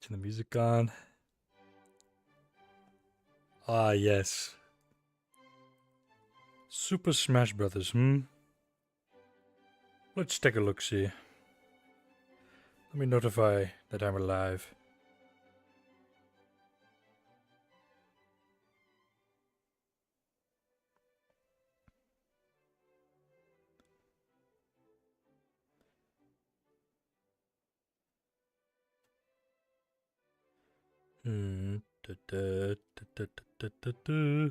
Turn the music on. Ah, yes. Super Smash Brothers, Let's take a look-see. Let me notify that I'm alive. Da, da, da, da, da, da, da.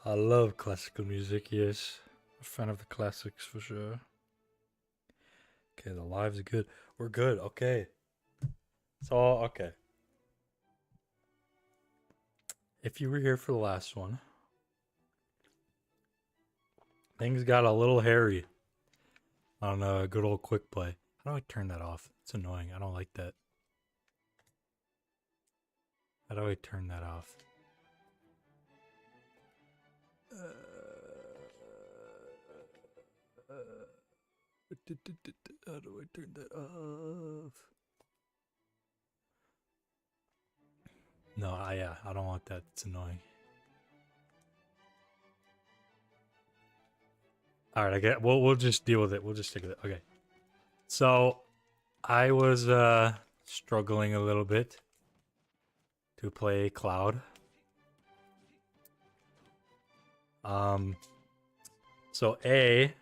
I love classical music, yes. A fan of the classics for sure. Okay, the live's good. We're good, okay. So, okay. If you were here for the last one, things got a little hairy on a good old quick play. How do I turn that off? It's annoying. I don't like that. How do I turn that off? How do I turn that off? No, I don't want that. It's annoying. All right, I get. We'll just deal with it. We'll just stick with it. Okay. So, I was struggling a little bit to play Cloud. So today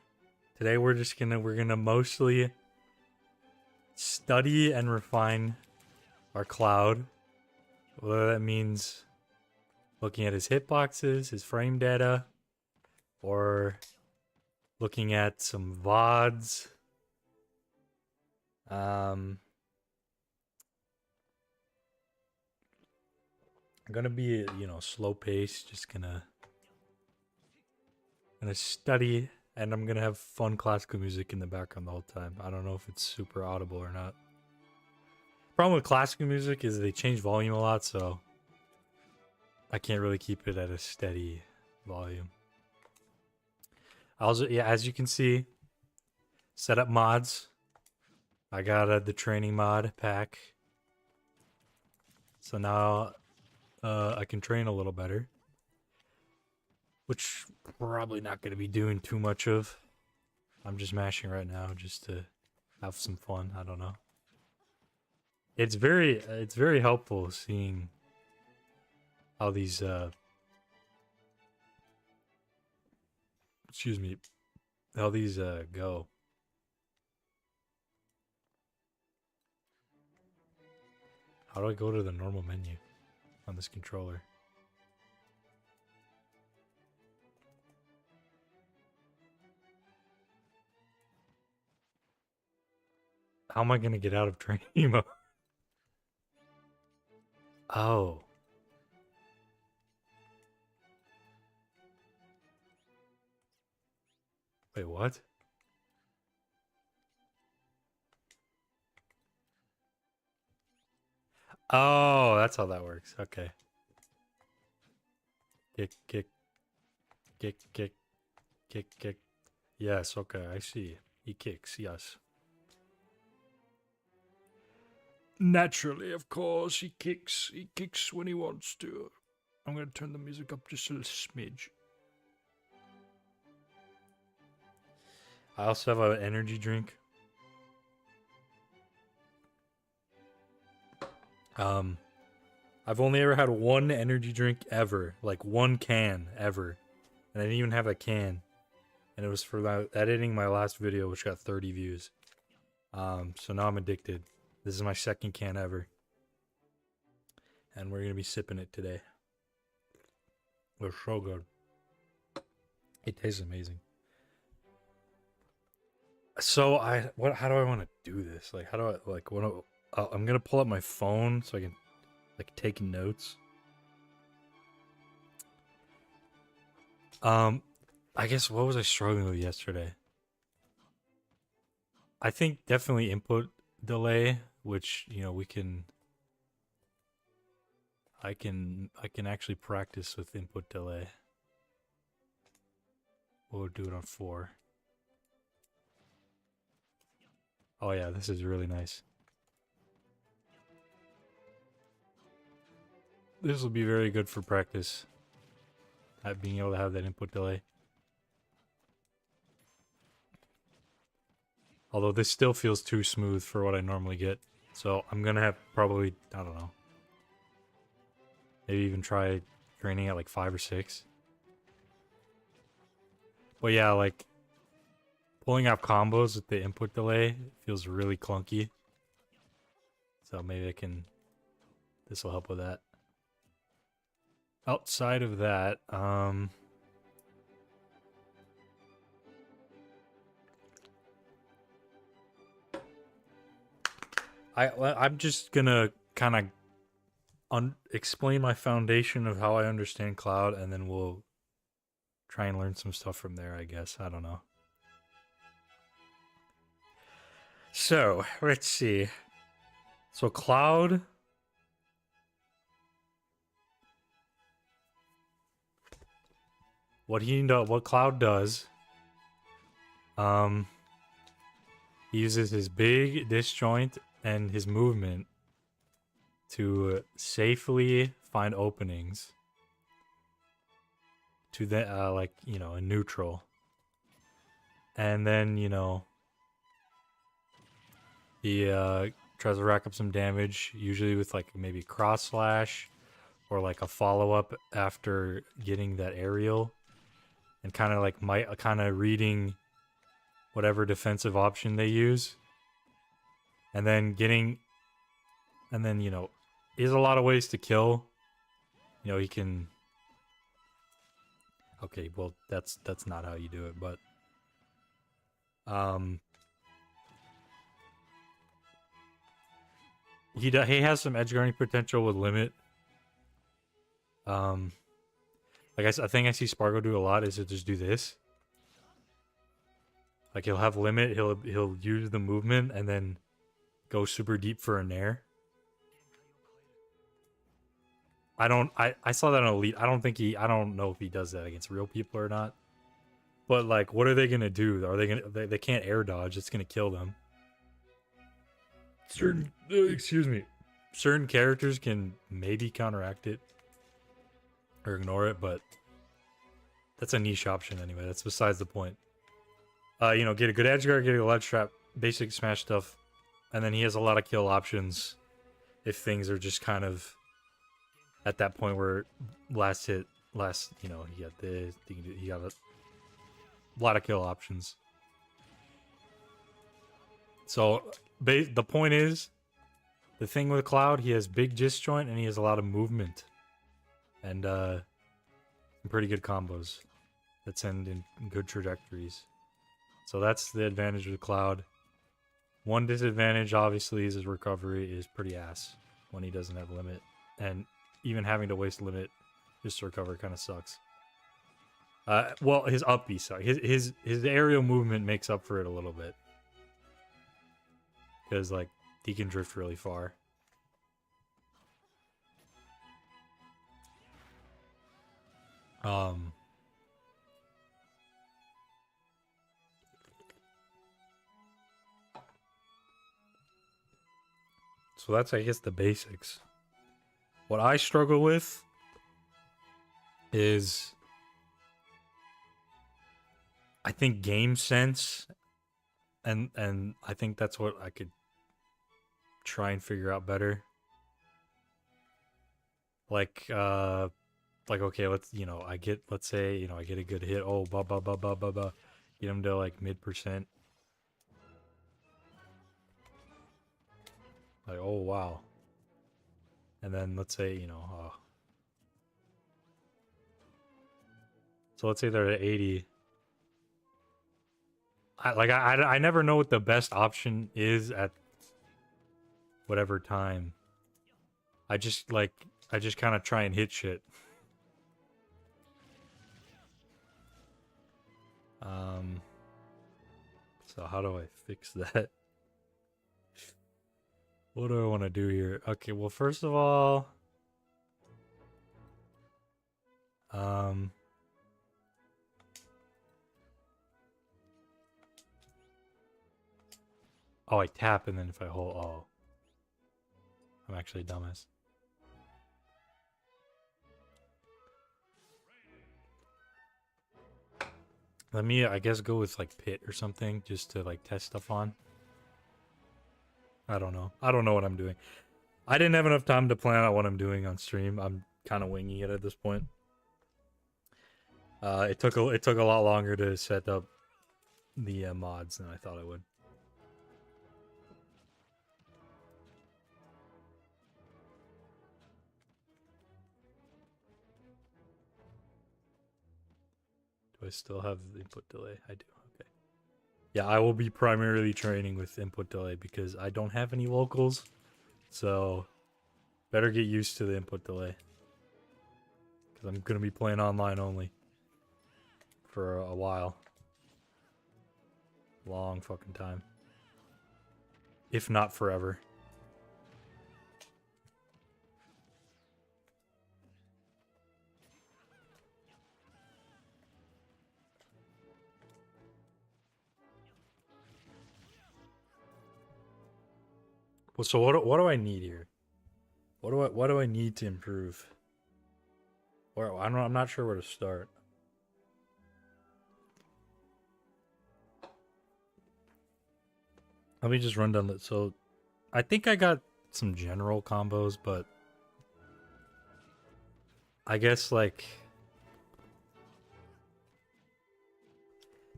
we're gonna mostly study and refine our Cloud. Whether that means looking at his hitboxes, his frame data, or looking at some VODs. I'm gonna be, slow pace, just gonna study, and I'm gonna have fun classical music in the background the whole time. I don't know if it's super audible or not. Problem with classical music is they change volume a lot, so I can't really keep it at a steady volume. Also, yeah, as you can see, set up mods. I got the training mod pack, so now I can train a little better, which probably not going to be doing too much of. I'm just mashing right now just to have some fun. I don't know. It's very helpful seeing how these excuse me, how these go. How do I go to the normal menu on this controller? How am I gonna get out of training mode? Oh. Wait, what? Oh, that's how that works. Okay. Kick, kick, kick, kick, kick, kick. Yes, okay, I see. He kicks, yes. Naturally, of course, he kicks. He kicks when he wants to. I'm gonna turn the music up just a smidge. I also have an energy drink. I've only ever had one energy drink ever, like one can ever, and I didn't even have a can, and it was for editing my last video, which got 30 views. So now I'm addicted. This is my second can ever, and we're gonna be sipping it today. It's so good. It tastes amazing. So how do I want to do this? Like, how do I I'm gonna pull up my phone so I can take notes. I guess what was I struggling with yesterday? I think definitely input delay, which we can I can actually practice with input delay. We'll do it on 4. Oh yeah, this is really nice. This will be very good for practice. Being able to have that input delay. Although this still feels too smooth for what I normally get. So I'm gonna have probably, I don't know. Maybe even try training at like 5 or 6. But yeah, like pulling out combos with the input delay feels really clunky. So maybe I can, this will help with that. Outside of that, I'm just gonna kind of explain my foundation of how I understand Cloud, and then we'll try and learn some stuff from there, I guess. I don't know. So, let's see. So Cloud... What Cloud does... he uses his big disjoint and his movement to safely find openings to the, like, you know, in neutral. And then, you know, he tries to rack up some damage, usually with like maybe cross slash or like a follow-up after getting that aerial, and kind of like reading whatever defensive option they use, and then you know, he has a lot of ways to kill. You know, he can... Okay, well, that's not how you do it, but... He has some edge guarding potential with limit. Like I think I see Spargo do a lot is to just do this. Like he'll have limit, he'll use the movement and then go super deep for a nair. I saw that on Elite. I don't know if he does that against real people or not. But like, what are they gonna do? Are they gonna? They can't air dodge. It's gonna kill them. Excuse me. Certain characters can maybe counteract it or ignore it, but that's a niche option anyway. That's besides the point. You know, get a good edge guard, get a ledge trap, basic smash stuff, and then he has a lot of kill options if things are just kind of at that point where you know, he got this, he got a lot of kill options. So the point is, the thing with Cloud, he has big disjoint and he has a lot of movement, and some pretty good combos that send in good trajectories. So that's the advantage of Cloud. One disadvantage, obviously, is his recovery is pretty ass when he doesn't have limit, and even having to waste limit just to recover kind of sucks. Well, his up B sucks. His aerial movement makes up for it a little bit, because like he can drift really far. So that's, I guess, the basics. What I struggle with is, I think, game sense, and I think that's what I could try and figure out better. Like okay, let's say, you know, I get a good hit. Oh, get him to like mid%. Like, oh wow. And then let's say, you know, so let's say they're at 80. I never know what the best option is at whatever time. I just kind of try and hit shit. So how do I fix that? What do I want to do here? Okay, well, first of all, Oh, I tap and then if I hold, oh. I'm actually a dumbass. Let me, I guess, go with like Pit or something just to like test stuff on. I don't know. I don't know what I'm doing. I didn't have enough time to plan out what I'm doing on stream. I'm kind of winging it at this point. It took a lot longer to set up the mods than I thought I would. Do I still have the input delay? I do. Okay. Yeah, I will be primarily training with input delay because I don't have any locals. So, better get used to the input delay. Because I'm going to be playing online only. For a while. Long fucking time. If not forever. Well, so what do I need here? What do I need to improve? Or I'm not sure where to start. Let me just run down that. So, I think I got some general combos, but I guess like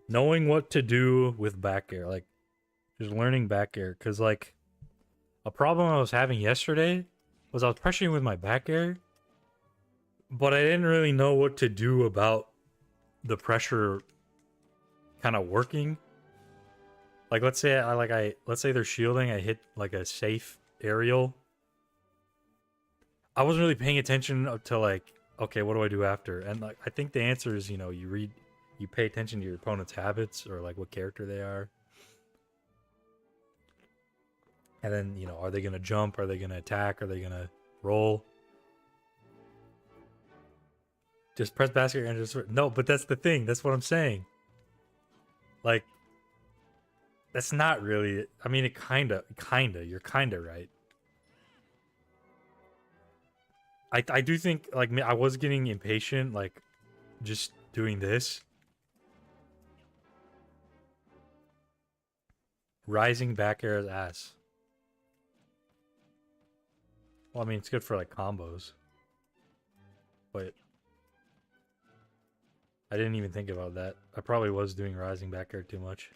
knowing what to do with back air, like just learning back air, because like a problem I was having yesterday was I was pressuring with my back air, but I didn't really know what to do about the pressure kind of working. Like let's say let's say they're shielding, I hit like a safe aerial. I wasn't really paying attention to like, okay, what do I do after? And like I think the answer is, you know, you pay attention to your opponent's habits or like what character they are. And then, you know, are they going to jump? Are they going to attack? Are they going to roll? Just press basket and just... No, but that's the thing. That's what I'm saying. Like, that's not really... I mean, you're kind of right. I do think, like, I was getting impatient, like, just doing this. Rising back air's ass. Well, I mean, it's good for, like, combos. But I didn't even think about that. I probably was doing rising back air too much.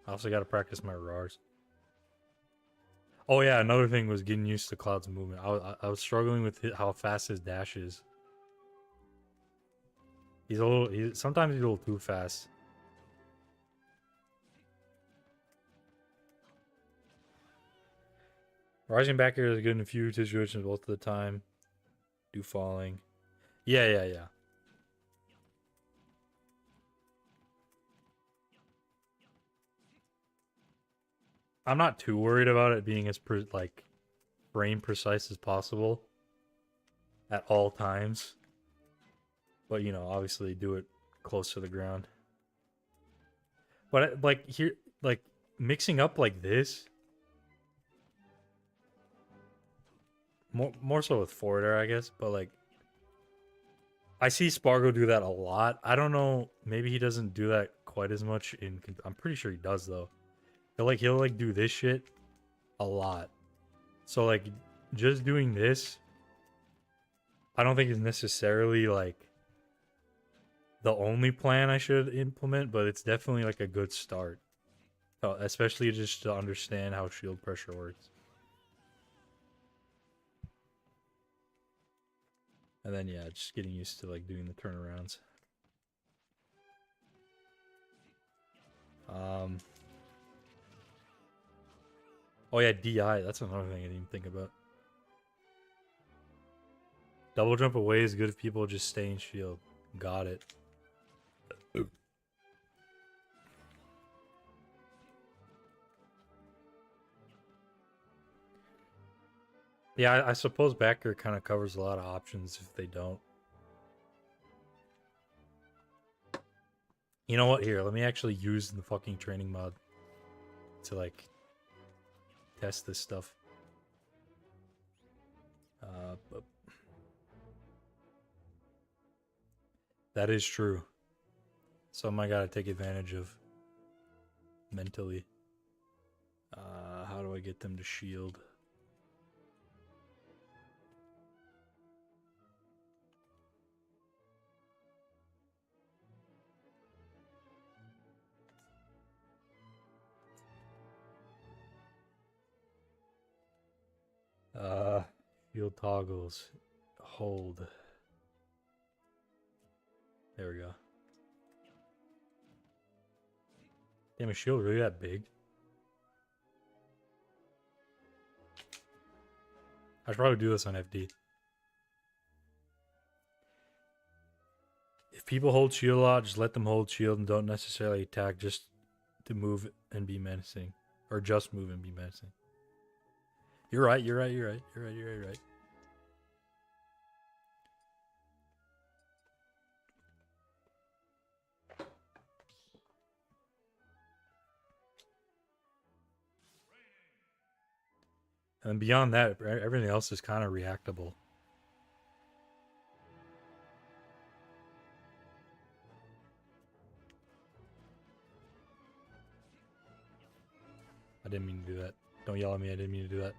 I also got to practice my RARs. Oh yeah, another thing was getting used to Cloud's movement. I was struggling with how fast his dash is. Sometimes he's a little too fast. Rising back air is good in a few situations most of the time. Do falling. Yeah. I'm not too worried about it being as like frame precise as possible at all times. But you know, obviously do it close to the ground. But like here, like mixing up like this, more so with forward air, I guess. But like, I see Spargo do that a lot. I don't know. Maybe he doesn't do that quite as much in. I'm pretty sure he does though. He'll like do this shit a lot. So like, just doing this, I don't think is necessarily like the only plan I should implement, but it's definitely like a good start. Especially just to understand how shield pressure works. And then yeah, just getting used to like doing the turnarounds. Oh yeah, DI, that's another thing I didn't even think about. Double jump away is good if people just stay in shield. Got it. Yeah, I suppose backer kind of covers a lot of options if they don't. You know what? Here, let me actually use the fucking training mod to, like, test this stuff. But that is true. Something I gotta take advantage of mentally. How do I get them to shield? Shield toggles. Hold. There we go. Damn, is shield really that big? I should probably do this on FD. If people hold shield a lot, just let them hold shield and don't necessarily attack just to move and be menacing. Or just move and be menacing. You're right, you're right, you're right, you're right, you're right. And beyond that, everything else is kind of reactable. I didn't mean to do that. Don't yell at me, I didn't mean to do that.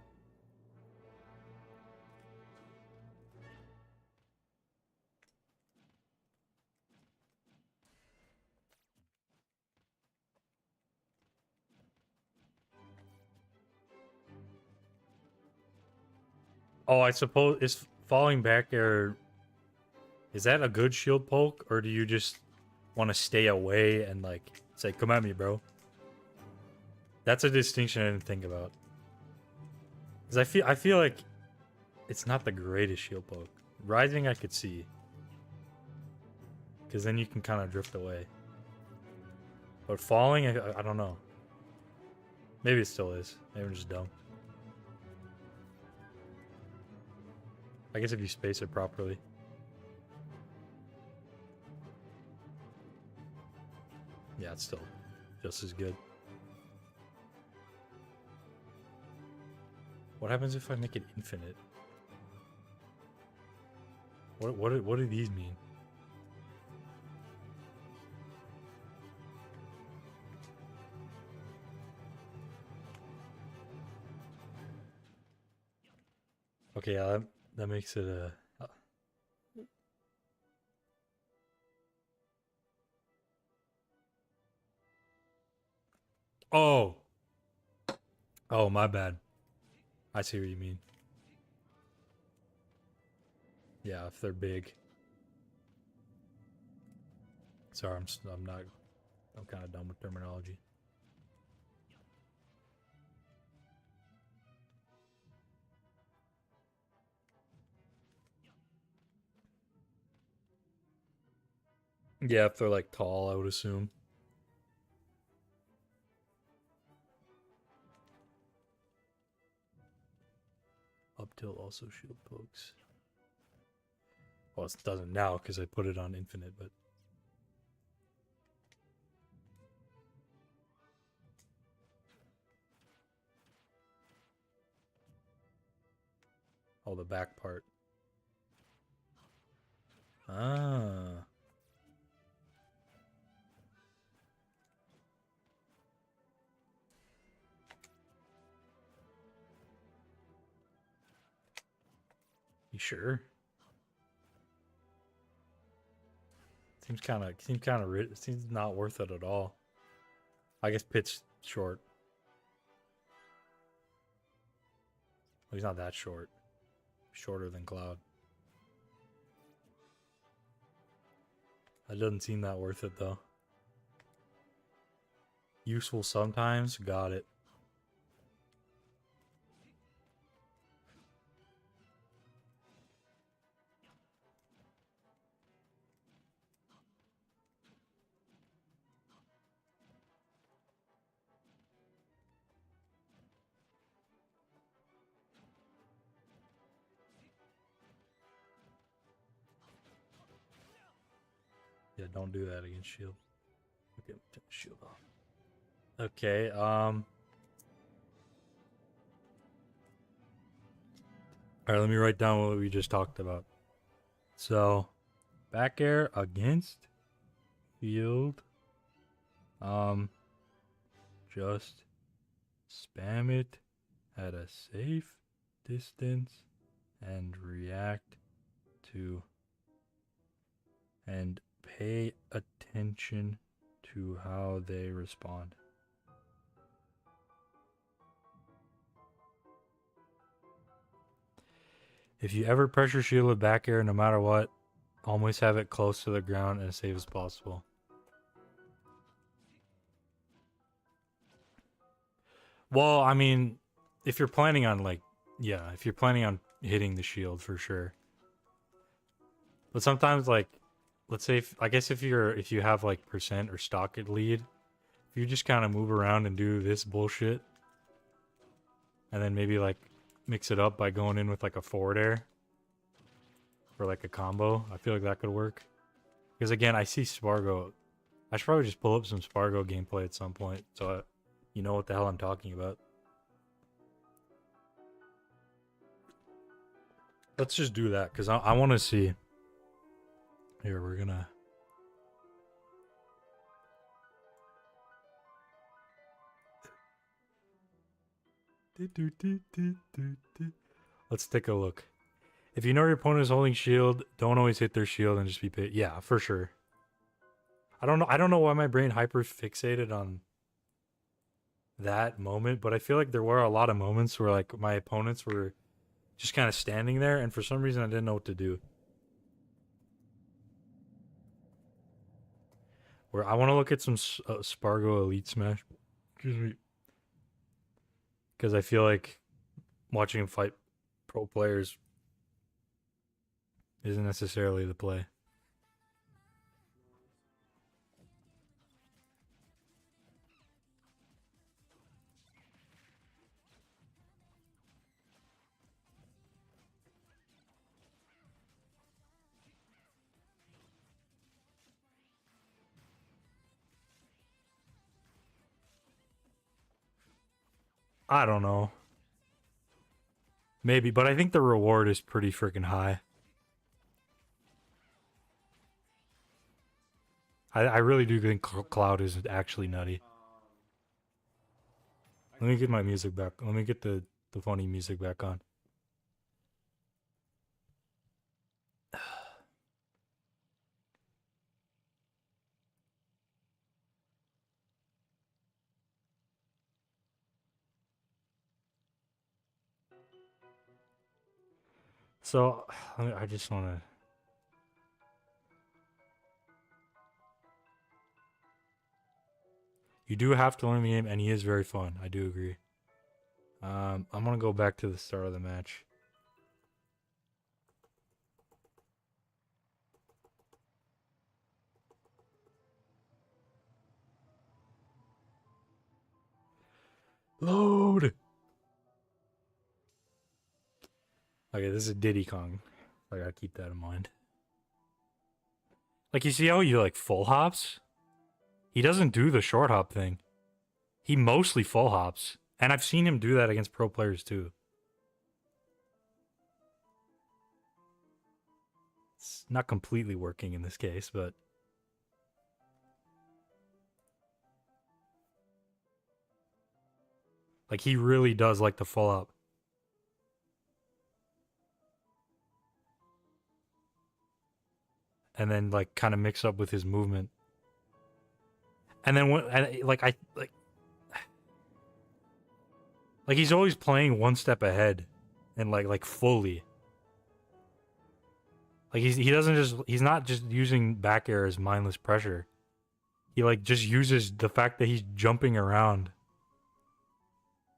Oh, I suppose is falling back air. Is that a good shield poke, or do you just want to stay away and like say, "Come at me, bro"? That's a distinction I didn't think about. Because I feel like it's not the greatest shield poke. Rising, I could see, because then you can kind of drift away. But falling, I don't know. Maybe it still is. Maybe I'm just dumb. I guess if you space it properly. Yeah, it's still just as good. What happens if I make it infinite? What do these mean? Okay, yeah, that makes it a. Oh. Oh, my bad. I see what you mean. Yeah, if they're big. Sorry, I'm not. I'm kind of dumb with terminology. Yeah, if they're like tall, I would assume. Up tilt also shield pokes. Well, it doesn't now because I put it on infinite, but. Oh, the back part. Ah. You sure? Seems kind of seems not worth it at all. I guess Pit's short. Well, he's not that short. Shorter than Cloud. That doesn't seem that worth it though. Useful sometimes. Got it. Yeah, don't do that against shield. Okay, turn the shield off. Okay, alright, let me write down what we just talked about. So, back air against field. Just spam it at a safe distance and react to and pay attention to how they respond. If you ever pressure shield with back air, no matter what, always have it close to the ground and as safe as possible. Well, I mean, if you're planning on if you're planning on hitting the shield for sure. But sometimes let's say if you have like percent or stock at lead, if you just kind of move around and do this bullshit and then maybe like mix it up by going in with like a forward air for like a combo, I feel like that could work. Because again, I see Spargo. I should probably just pull up some Spargo gameplay at some point so you know what the hell I'm talking about. Let's just do that because I want to see. Here, we're gonna. Let's take a look. If you know your opponent is holding shield, don't always hit their shield and just be paid. Yeah, for sure. I don't know why my brain hyper fixated on that moment, but I feel like there were a lot of moments where like my opponents were just kind of standing there, and for some reason I didn't know what to do. Where I want to look at some Spargo Elite Smash. Excuse me. Because I feel like watching him fight pro players isn't necessarily the play. I don't know. Maybe, but I think the reward is pretty freaking high. I really do think Cloud is actually nutty. Let me get my music back. Let me get the funny music back on. So, I just want to... You do have to learn the game, and he is very fun. I do agree. I'm going to go back to the start of the match. Load! Okay, this is Diddy Kong. I gotta keep that in mind. Like, you see how he, like, full hops? He doesn't do the short hop thing. He mostly full hops. And I've seen him do that against pro players, too. It's not completely working in this case, but... Like, he really does like the full up. And then, like, kind of mix up with his movement. And then, like, he's always playing one step ahead. And, like fully. Like, he's not just using back air as mindless pressure. He, like, just uses the fact that he's jumping around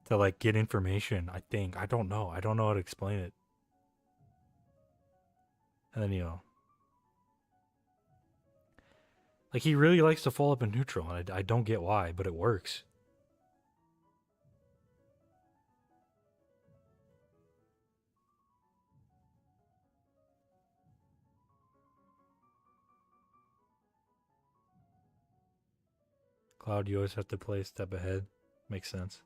to, like, get information, I think. I don't know. I don't know how to explain it. And then, you know. Like, he really likes to fall up in neutral, and I don't get why, but it works. Cloud, you always have to play a step ahead. Makes sense.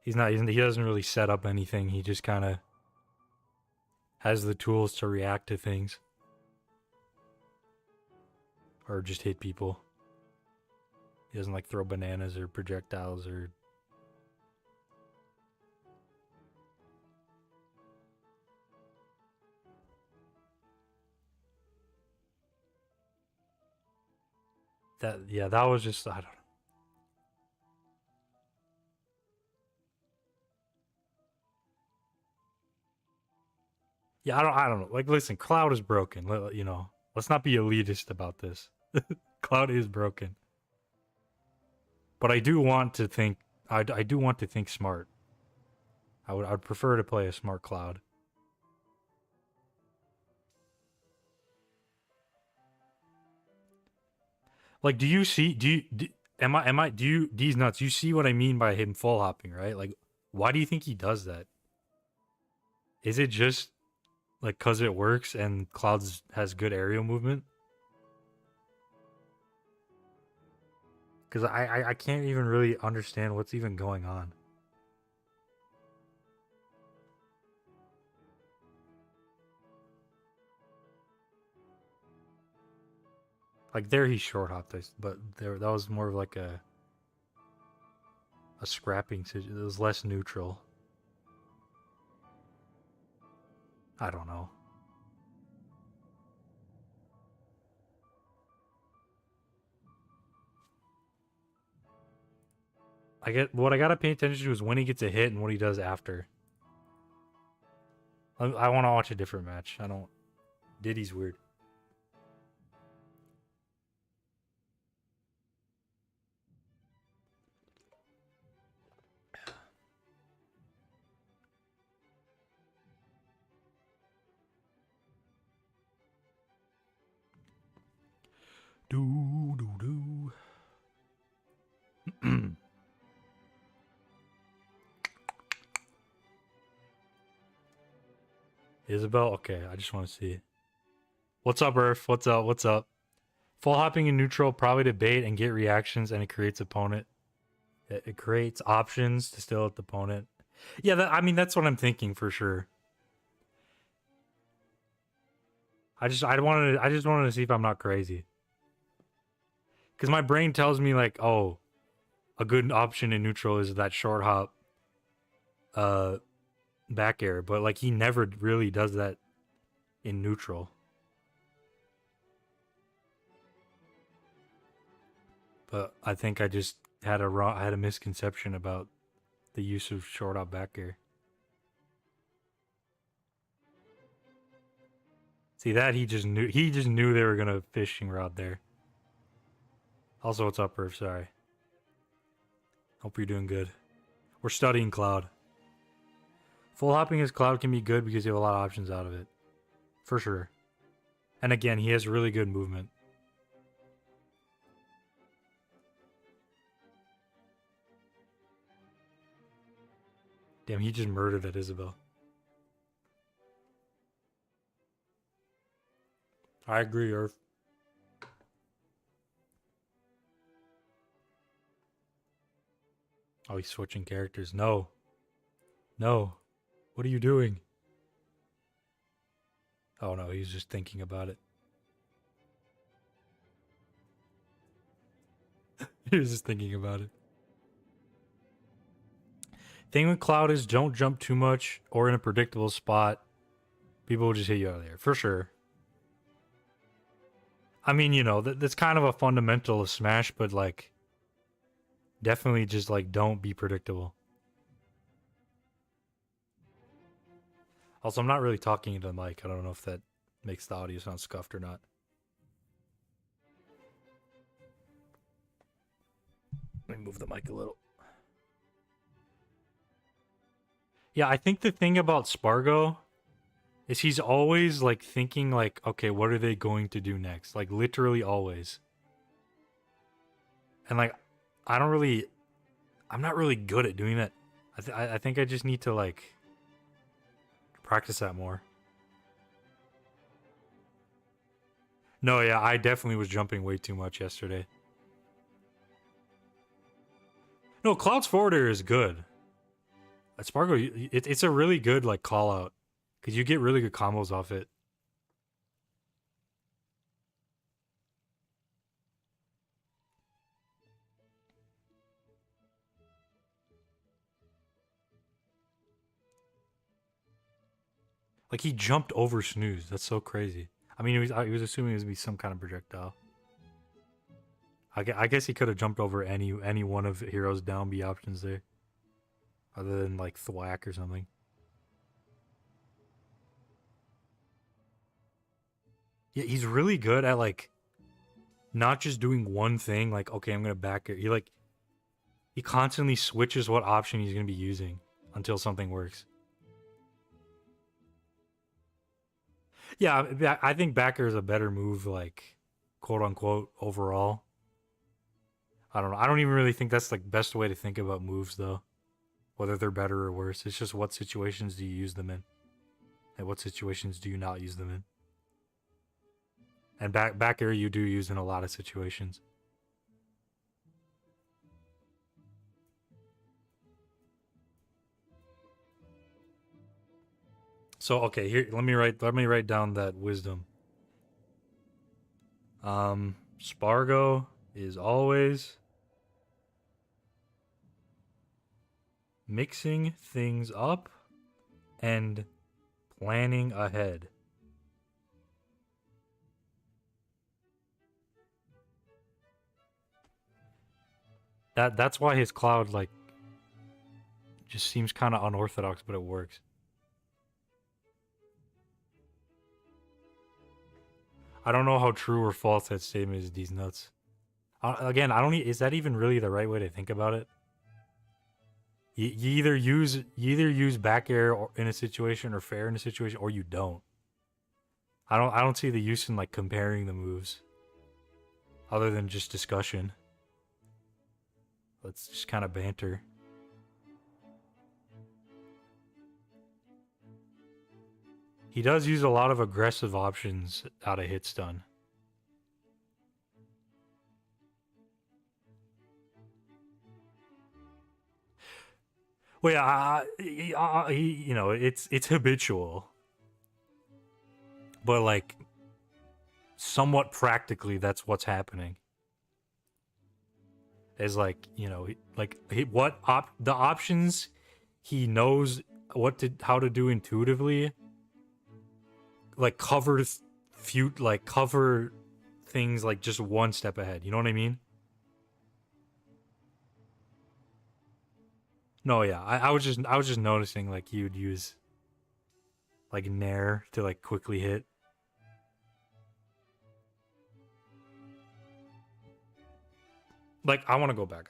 He doesn't really set up anything. He just kind of has the tools to react to things. Or just hit people. He doesn't like throw bananas or projectiles or... that was just, I don't know. Yeah, I don't know. Like, listen, Cloud is broken. You know, let's not be elitist about this. Cloud is broken. But I do want to think, I do want to think smart. I'd prefer to play a smart Cloud. Like, do you see, these nuts, you see what I mean by him full hopping, right? Like, why do you think he does that? Is it just, like, because it works and Clouds has good aerial movement? Because I can't even really understand what's even going on. Like, there he short hopped, but there that was more of like a scrapping situation. It was less neutral. I don't know. What I gotta pay attention to is when he gets a hit and what he does after. I want to watch a different match. I don't. Diddy's weird. Do do do. Isabel, okay. I just want to see. What's up, Earth? What's up? What's up? Full hopping in neutral, probably to bait and get reactions, and it creates opponent. It creates options to still hit the opponent. Yeah, I mean that's what I'm thinking for sure. I just wanted to see if I'm not crazy. Because my brain tells me like, oh, a good option in neutral is that short hop back air, but like he never really does that in neutral. But I think I just had a misconception about the use of short hop back air. See that he just knew they were gonna fishing rod there. Also, what's up, Earth? Sorry. Hope you're doing good. We're studying Cloud. Full hopping as Cloud can be good because you have a lot of options out of it. For sure. And again, he has really good movement. Damn, he just murdered that Isabel. I agree, Earth. Oh, he's switching characters. No. No. What are you doing? Oh no, he's just thinking about it. He was just thinking about it. Thing with Cloud is don't jump too much or in a predictable spot. People will just hit you out of there. For sure. I mean, you know, that's kind of a fundamental of Smash, but like, definitely just like don't be predictable. Also, I'm not really talking into the mic. I don't know if that makes the audio sound scuffed or not. Let me move the mic a little. Yeah, I think the thing about Spargo is he's always like thinking like, okay, what are they going to do next? Like literally always. And like, I'm not really good at doing that. I think I just need to like practice that more. No, yeah, I definitely was jumping way too much yesterday. No, Cloud's forwarder is good. At Spargo, it's a really good like call out because you get really good combos off it. Like he jumped over snooze. That's so crazy. I mean, he was assuming it was be some kind of projectile. I guess he could have jumped over any one of Hero's down B options there, other than like thwack or something. Yeah, he's really good at like not just doing one thing. Like, okay, I'm gonna back it. He constantly switches what option he's gonna be using until something works. Yeah, I think backer is a better move, like quote unquote overall. I don't know. I don't even really think that's like best way to think about moves though. Whether they're better or worse. It's just what situations do you use them in? And what situations do you not use them in? And back air you do use in a lot of situations. So okay, here let me write down that wisdom. Spargo is always mixing things up and planning ahead. That's why his cloud like just seems kind of unorthodox, but it works. I don't know how true or false that statement is. These nuts. Again, I don't. Is that even really the right way to think about it? You either use back air in a situation or fair in a situation, or you don't. I don't see the use in like comparing the moves, other than just discussion. Let's just kind of banter. He does use a lot of aggressive options out of hit stun. Well, yeah, you know, it's habitual, but like somewhat practically, that's what's happening. Is like the options he knows how to do intuitively, like cover things like just one step ahead. You know what I mean? No, yeah, I was just noticing like he would use like Nair to like quickly hit. Like I want to go back.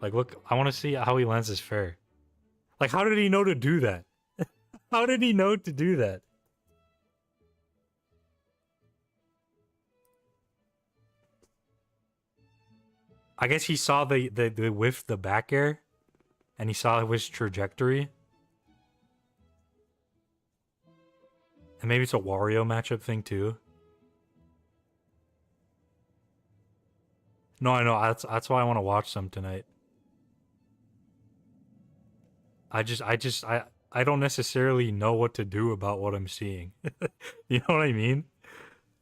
Like look, I want to see how he lands his fair. Like how did he know to do that? How did he know to do that? I guess he saw the whiff the back air, and he saw his trajectory. And maybe it's a Wario matchup thing too. No, I know. That's why I want to watch some tonight. I don't necessarily know what to do about what I'm seeing. You know what I mean?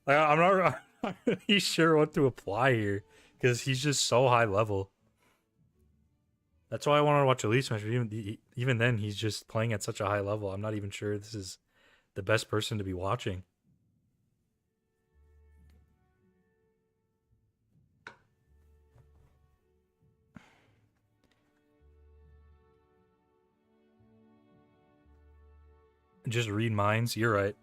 Like I'm not really sure what to apply here because he's just so high level. That's why I wanted to watch Elite Smash. Even then, he's just playing at such a high level. I'm not even sure this is the best person to be watching. Just read minds. You're right.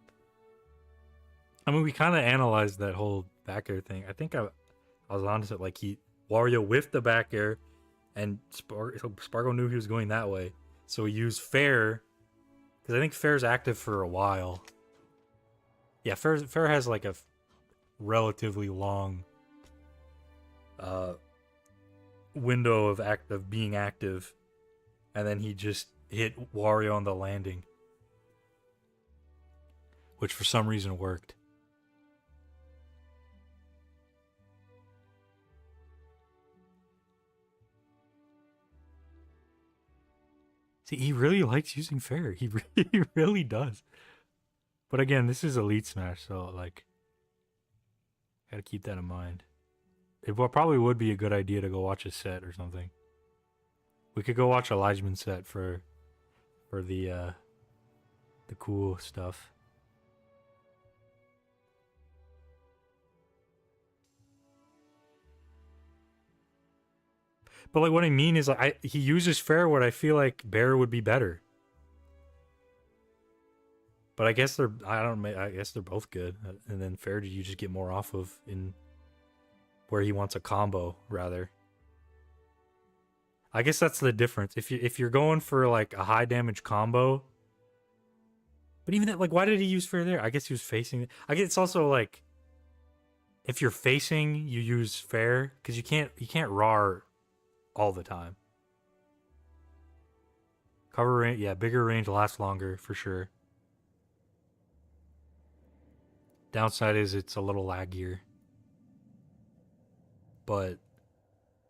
I mean, we kind of analyzed that whole back air thing. I think I was honest at like Wario whiffed the back air, and Spargo knew he was going that way, so he used fair because I think fair's active for a while. Yeah, fair has like a relatively long window of being active, and then he just hit Wario on the landing. which for some reason worked. See, he really likes using fair. He really does. But again, this is Elite Smash, so like, gotta keep that in mind. It probably would be a good idea to go watch a set or something. We could go watch a Elijahman set for the cool stuff. But like, what I mean is, like, he uses fair what I feel like Bear would be better. But I guess I guess they're both good. And then fair, do you just get more off of in where he wants a combo rather? I guess that's the difference. If you're going for like a high damage combo, but even that, like, why did he use fair there? I guess he was facing. I guess it's also like, if you're facing, you use fair because you can't RAR all the time. Cover range, yeah, bigger range lasts longer for sure. Downside is it's a little laggier. But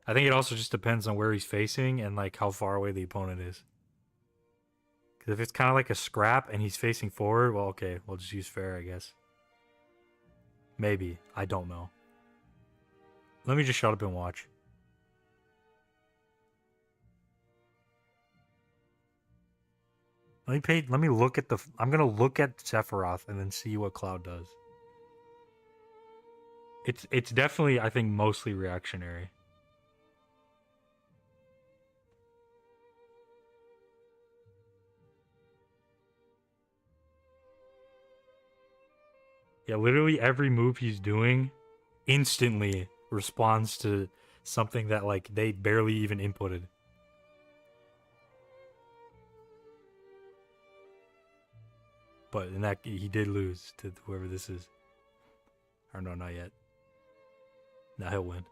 I think it also just depends on where he's facing and like how far away the opponent is. Because if it's kind of like a scrap and he's facing forward, well, okay, we'll just use fair, I guess. Maybe. I don't know. Let me just shut up and watch. Let me look at I'm gonna look at Sephiroth and then see what Cloud does. It's definitely, I think, mostly reactionary. Yeah, literally every move he's doing instantly responds to something that like they barely even inputted. But in that, he did lose to whoever this is. Or no, not yet. Now he'll win.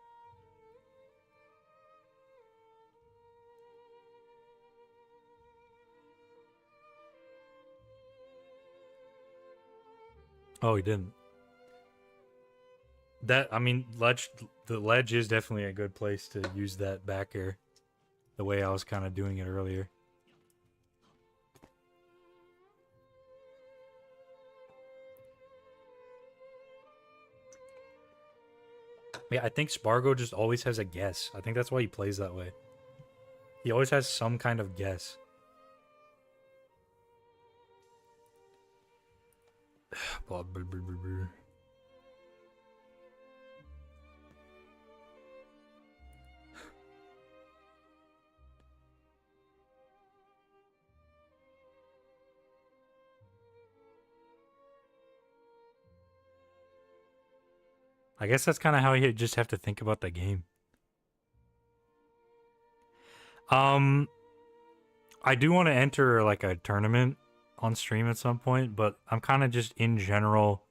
Oh, he didn't. That, I mean, the ledge is definitely a good place to use that back air. The way I was kind of doing it earlier. Yeah, I think Spargo just always has a guess. I think that's why he plays that way. He always has some kind of guess. Blah, blah, blah, blah, blah. I guess that's kind of how you just have to think about the game. I do want to enter like a tournament on stream at some point, but I'm kind of just in general,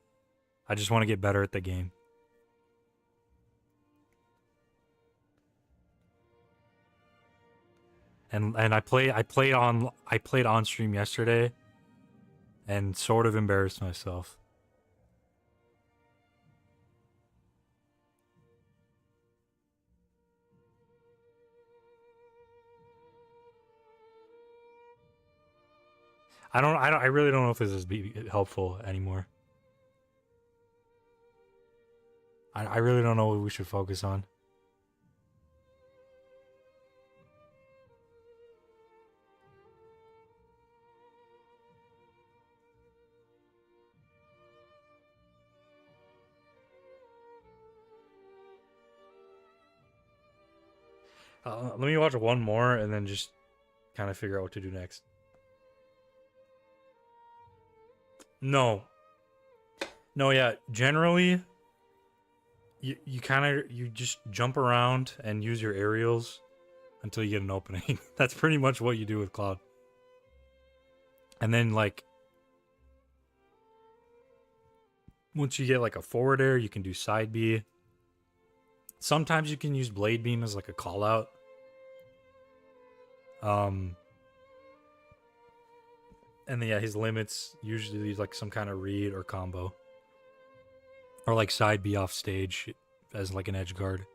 I just want to get better at the game. And I played on stream yesterday and sort of embarrassed myself. I really don't know if this is helpful anymore. I really don't know what we should focus on. Let me watch one more and then just kind of figure out what to do next. No, yeah. Generally, you just jump around and use your aerials until you get an opening. That's pretty much what you do with Cloud. And then like once you get like a forward air, you can do side B. Sometimes you can use Blade Beam as like a call out. And then, yeah, his limits usually like some kind of read or combo. Or like side B off stage as like an edge guard.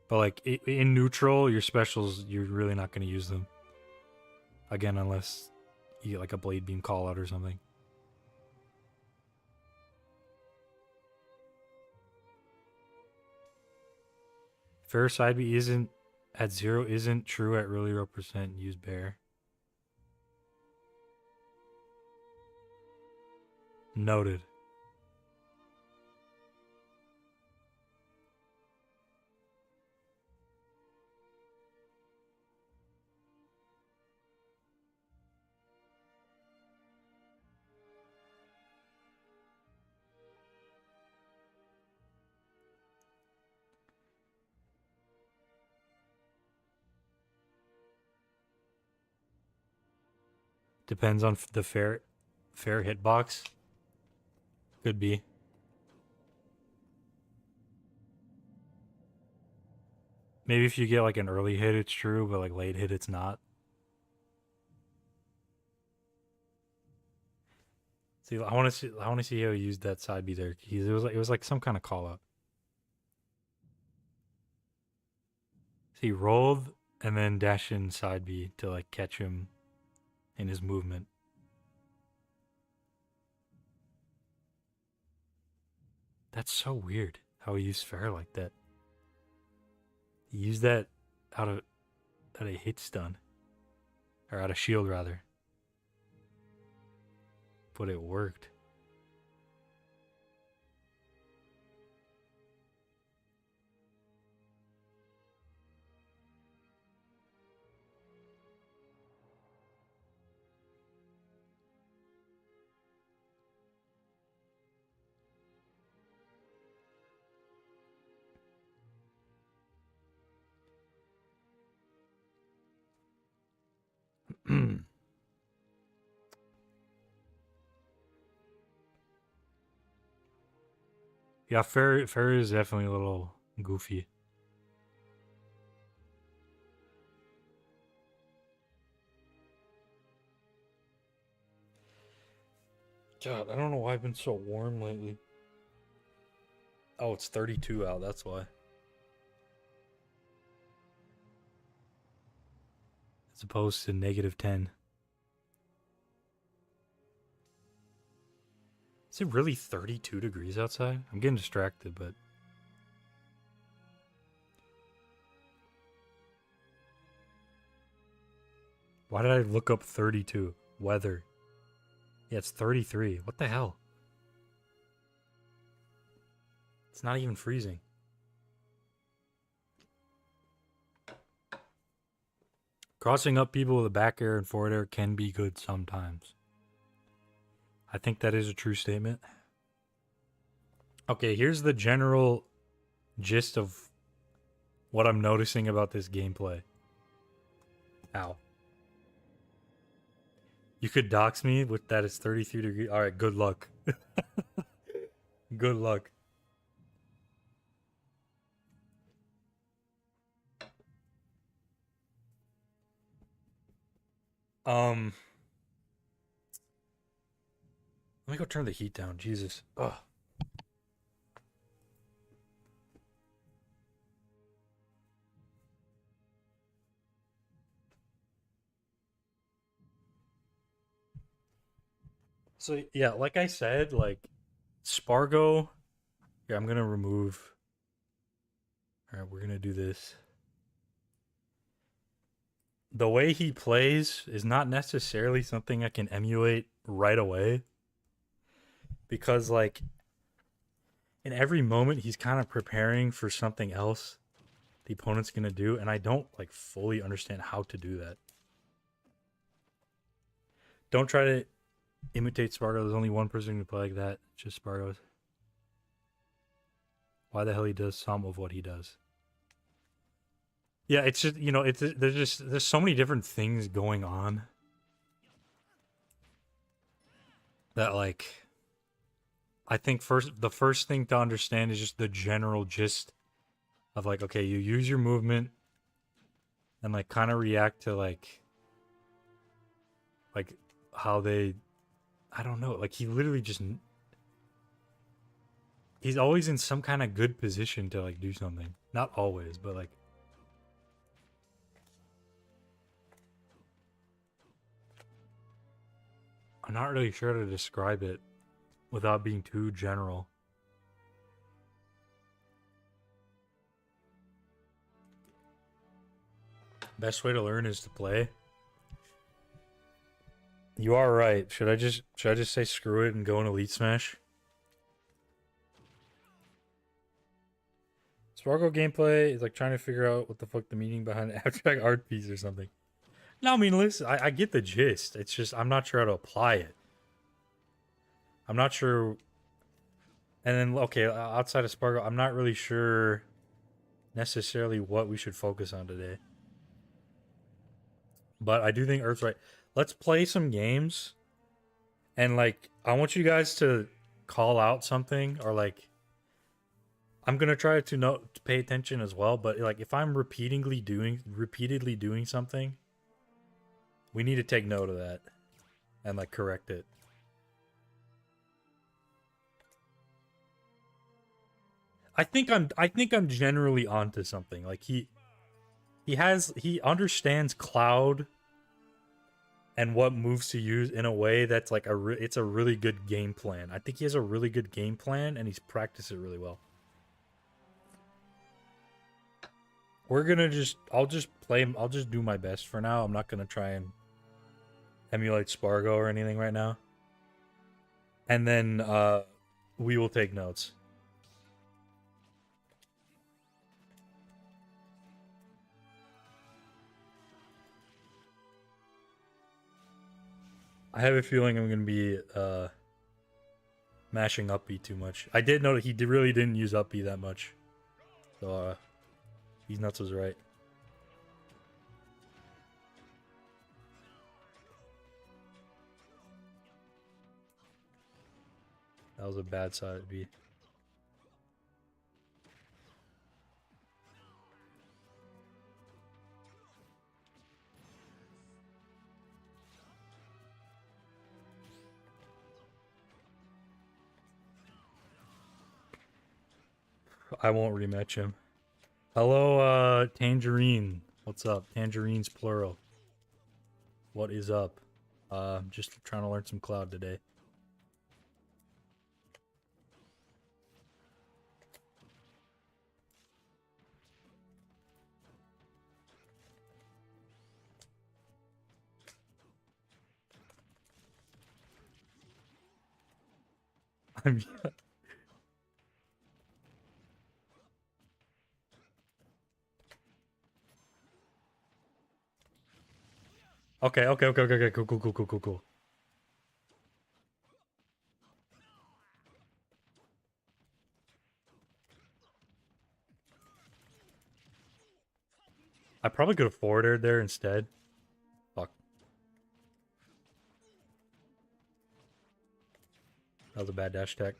But like in neutral, your specials, you're really not going to use them. Again, unless you get like a blade beam call out or something. Fair side B isn't at 0 isn't true at really low percent use bear. Noted. Depends on the fair hitbox. Could be. Maybe if you get like an early hit, it's true, but like late hit, it's not. See, I want to see how he used that side B there. It was like some kind of call out. So he rolled and then dash in side B to like catch him in his movement. That's so weird how he used fair like that. He used that out of a hit stun. Or out of shield rather. But it worked. Yeah, fair is definitely a little goofy. God, I don't know why I've been so warm lately. Oh, it's 32 out, that's why. As opposed to -10. Is it really 32 degrees outside? I'm getting distracted, but... Why did I look up 32? Weather. Yeah, it's 33. What the hell? It's not even freezing. Crossing up people with a back air and forward air can be good sometimes. I think that is a true statement. Okay, here's the general gist of what I'm noticing about this gameplay. Ow. You could dox me with that it's 33 degrees. Alright, good luck. Good luck. Let me go turn the heat down. Jesus. Ugh. So yeah, like I said, like Spargo. Yeah, I'm gonna remove. All right, we're gonna do this. The way he plays is not necessarily something I can emulate right away, because like in every moment he's kind of preparing for something else the opponent's gonna do, and I don't like fully understand how to do that. Don't try to imitate Spargo. There's only one person who can play like that. It's just Spargo. Why the hell he does some of what he does. Yeah, it's just, you know, there's so many different things going on that like I think the first thing to understand is just the general gist of like, okay, you use your movement and like kind of react to like Like how they, I don't know. Like he literally just, he's always in some kind of good position to like do something. Not always, but like. I'm not really sure how to describe it without being too general. Best way to learn is to play. You are right. Should I just say screw it and go in Elite Smash? Sparkle gameplay is like trying to figure out what the fuck the meaning behind the abstract art piece or something. No, I mean, listen, I get the gist. It's just I'm not sure how to apply it. I'm not sure. And then, okay, outside of Sparkle, I'm not really sure necessarily what we should focus on today. But I do think Earth's right. Let's play some games. And, like, I want you guys to call out something or, like, I'm going to try to pay attention as well. But, like, if I'm repeatedly doing something, we need to take note of that and, like, correct it. I think I'm generally onto something. Like he understands Cloud and what moves to use in a way that's like it's a really good game plan. I think he has a really good game plan and he's practiced it really well. We're gonna I'll just do my best for now. I'm not gonna try and emulate Spargo or anything right now. And then we will take notes. I have a feeling I'm going to be mashing up B too much. I did know that he really didn't use up B that much. So he's nuts was right. That was a bad side B. I won't rematch him. Hello, Tangerine. What's up? Tangerine's plural. What is up? Just trying to learn some Cloud today. I'm okay, cool. I probably could have forwarded there instead. Fuck. That was a bad dash tech.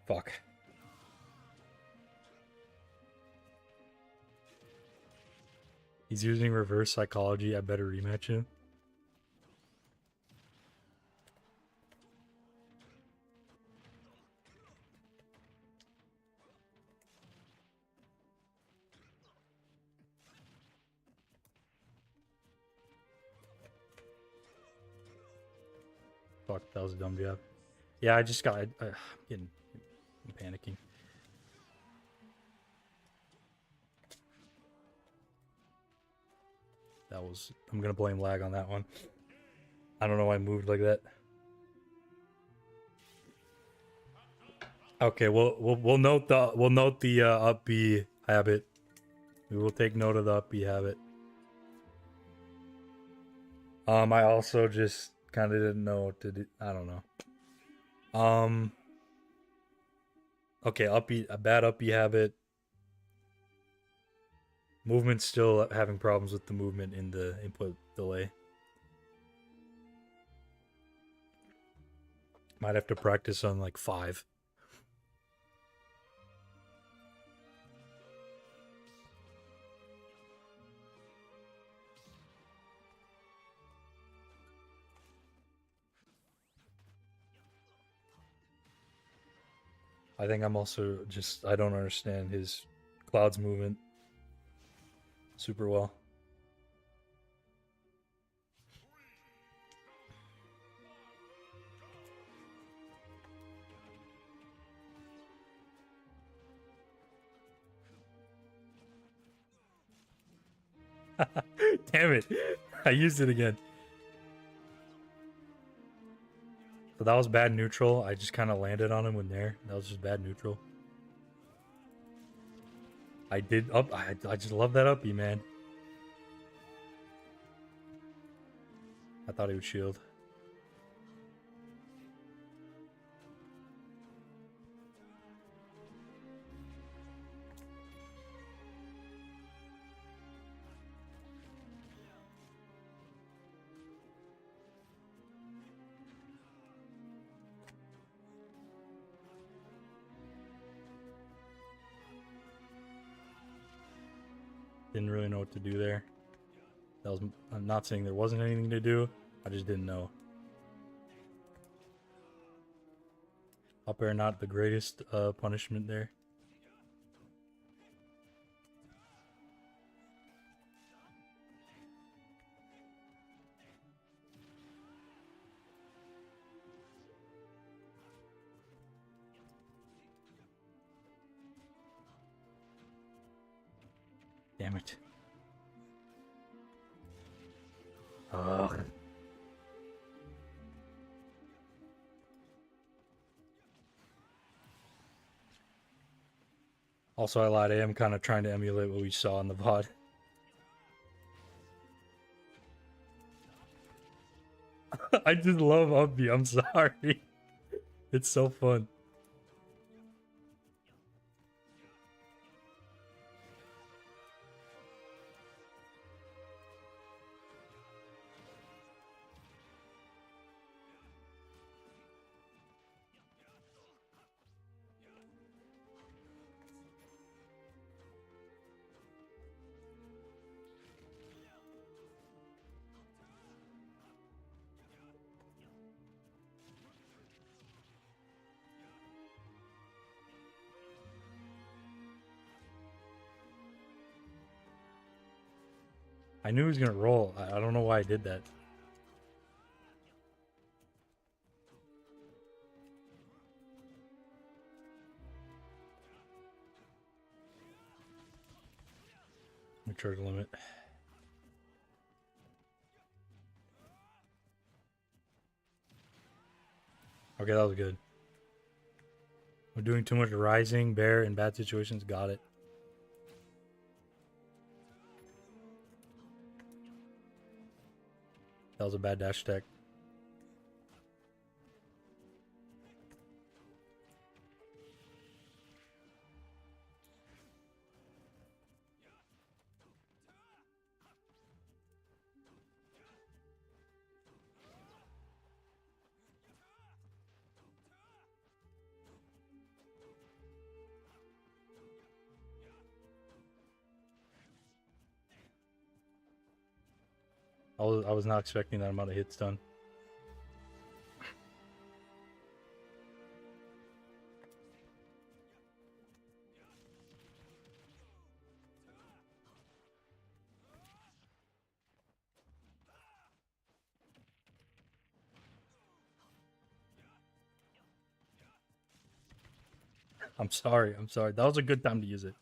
Fuck. He's using reverse psychology. I better rematch him. Fuck, that was a dumb jab. Yeah, I just got... I'm panicking. That was... I'm gonna blame lag on that one. I don't know why I moved like that. Okay, we'll note the up B habit. We will take note of the up B habit. I also just kind of didn't know what to do. I don't know. Okay, a bad up B habit. Movement still having problems with the movement in the input delay. Might have to practice on like 5. I think I'm also just, I don't understand his clouds movement super well. Damn it. I used it again. So that was bad neutral. I just kind of landed on him when there. That was just bad neutral. I did up. I just love that uppie, man. I thought he would shield. Didn't really know what to do there. That was, I'm not saying there wasn't anything to do. I just didn't know. Up air, not the greatest punishment there. Damn it. Ugh. Also, I lied. I am kind of trying to emulate what we saw in the VOD. I just love Uppy. I'm sorry. It's so fun. I knew he was gonna roll. I don't know why I did that. Let me charge limit. Okay, that was good. We're doing too much rising, bear, in bad situations. Got it. That was a bad dash attack. I was not expecting that amount of hits done. I'm sorry. I'm sorry. That was a good time to use it.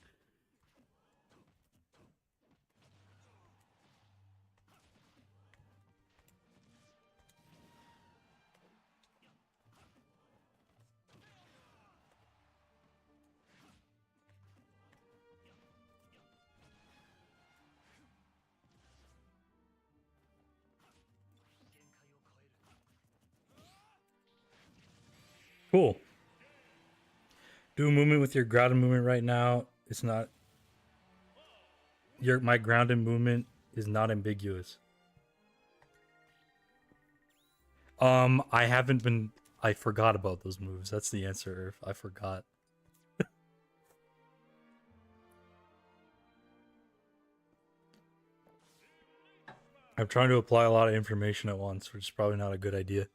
Cool. Do a movement with your grounded movement right now. It's not my grounded movement is not ambiguous. I haven't been. I forgot about those moves. That's the answer. I forgot. I'm trying to apply a lot of information at once, which is probably not a good idea.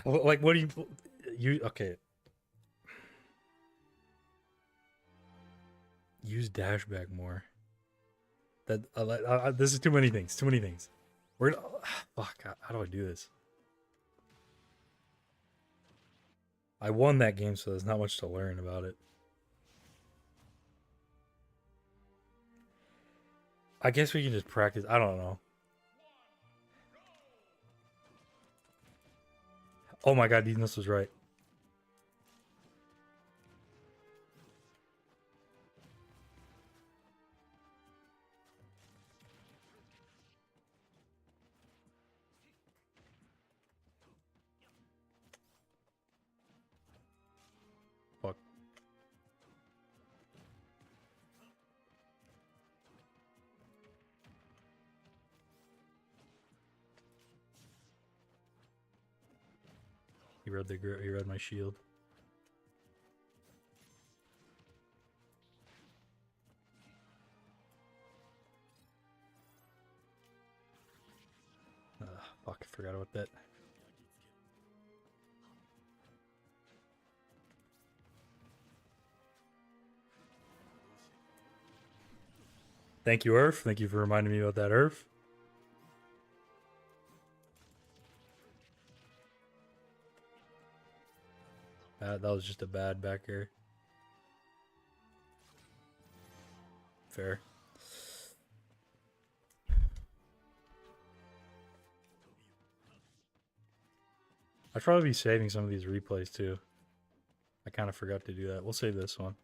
Like, what do you okay? Use dashback more. That this is too many things. Too many things. We're gonna, fuck. How do I do this? I won that game, so there's not much to learn about it. I guess we can just practice. I don't know. Oh my god, Dinos was right. Fuck. He read my shield. Fuck, I forgot about that. Thank you, Earth. Thank you for reminding me about that, Earth. That was just a bad back air. Fair. I'd probably be saving some of these replays too. I kind of forgot to do that. We'll save this one.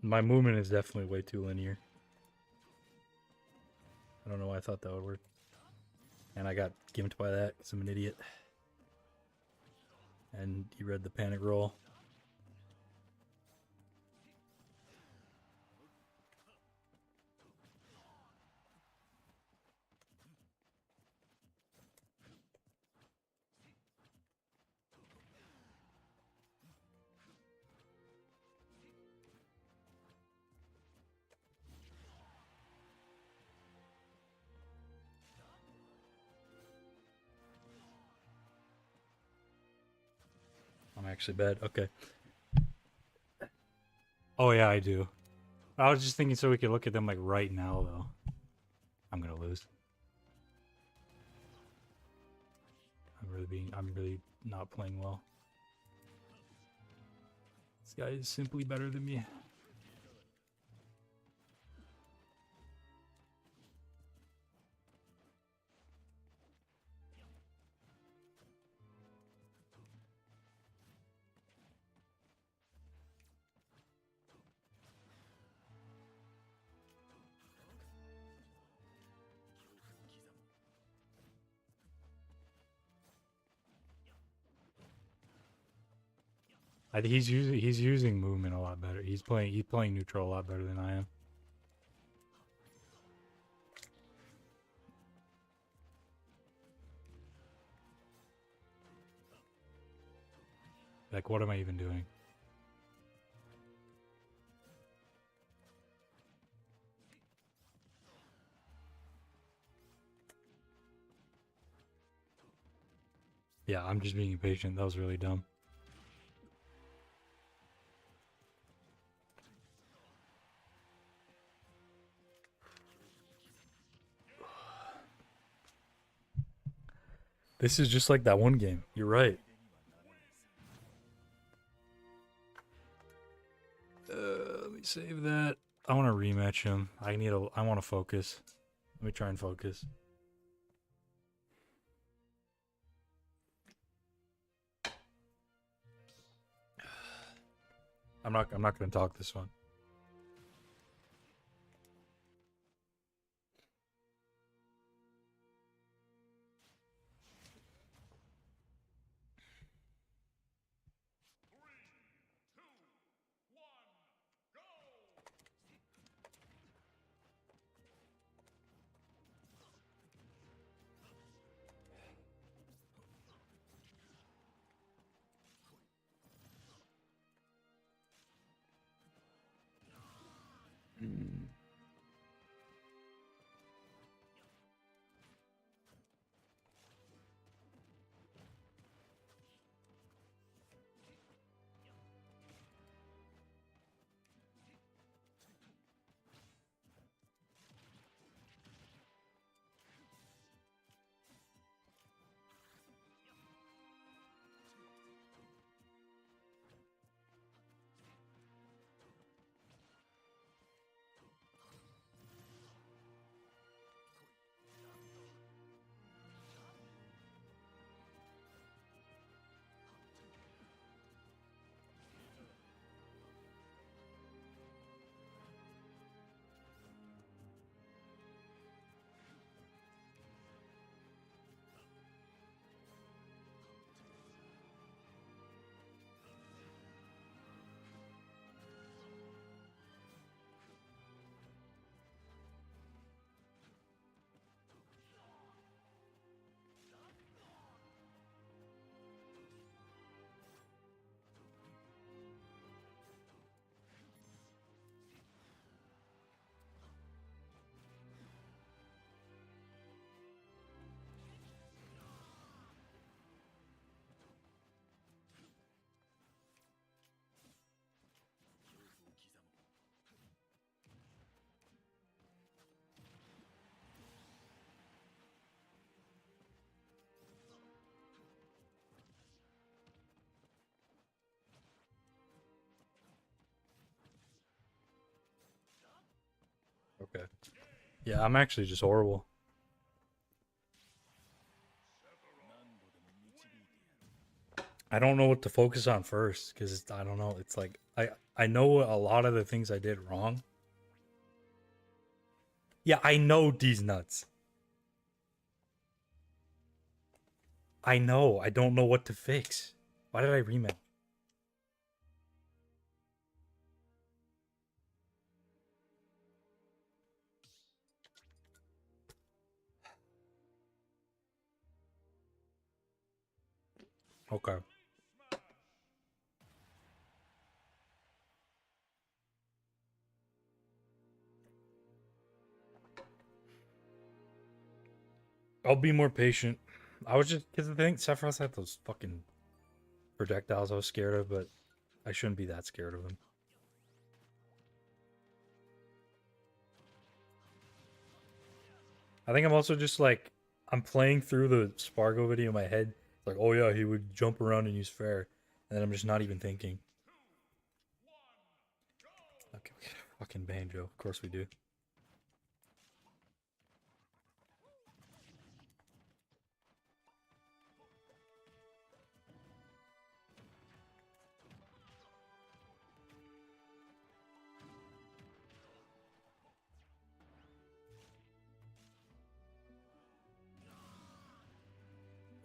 My movement is definitely way too linear. I don't know why I thought that would work. And I got gimped by that because I'm an idiot. And you read the panic roll. I'm actually bad. Okay. Oh yeah, I do. I was just thinking so we could look at them like right now though. I'm gonna lose. I'm really not playing well. This guy is simply better than me. I think he's using movement a lot better. He's playing neutral a lot better than I am. Like, what am I even doing? Yeah, I'm just being impatient. That was really dumb. This is just like that one game. You're right. Let me save that. I want to rematch him. I want to focus. Let me try and focus. I'm not going to talk this one. Okay. Yeah, I'm actually just horrible. I don't know what to focus on first because I don't know. It's like I know a lot of the things I did wrong. Yeah, I know these nuts. I know. I don't know what to fix. Why did I rematch? Okay. I'll be more patient. I was just because I think Sephiroth had those fucking projectiles I was scared of, but I shouldn't be that scared of them. I think I'm also just like I'm playing through the Spargo video in my head. Like, oh yeah, he would jump around and use fair, and then I'm just not even thinking. Okay, we got a fucking banjo. Of course we do.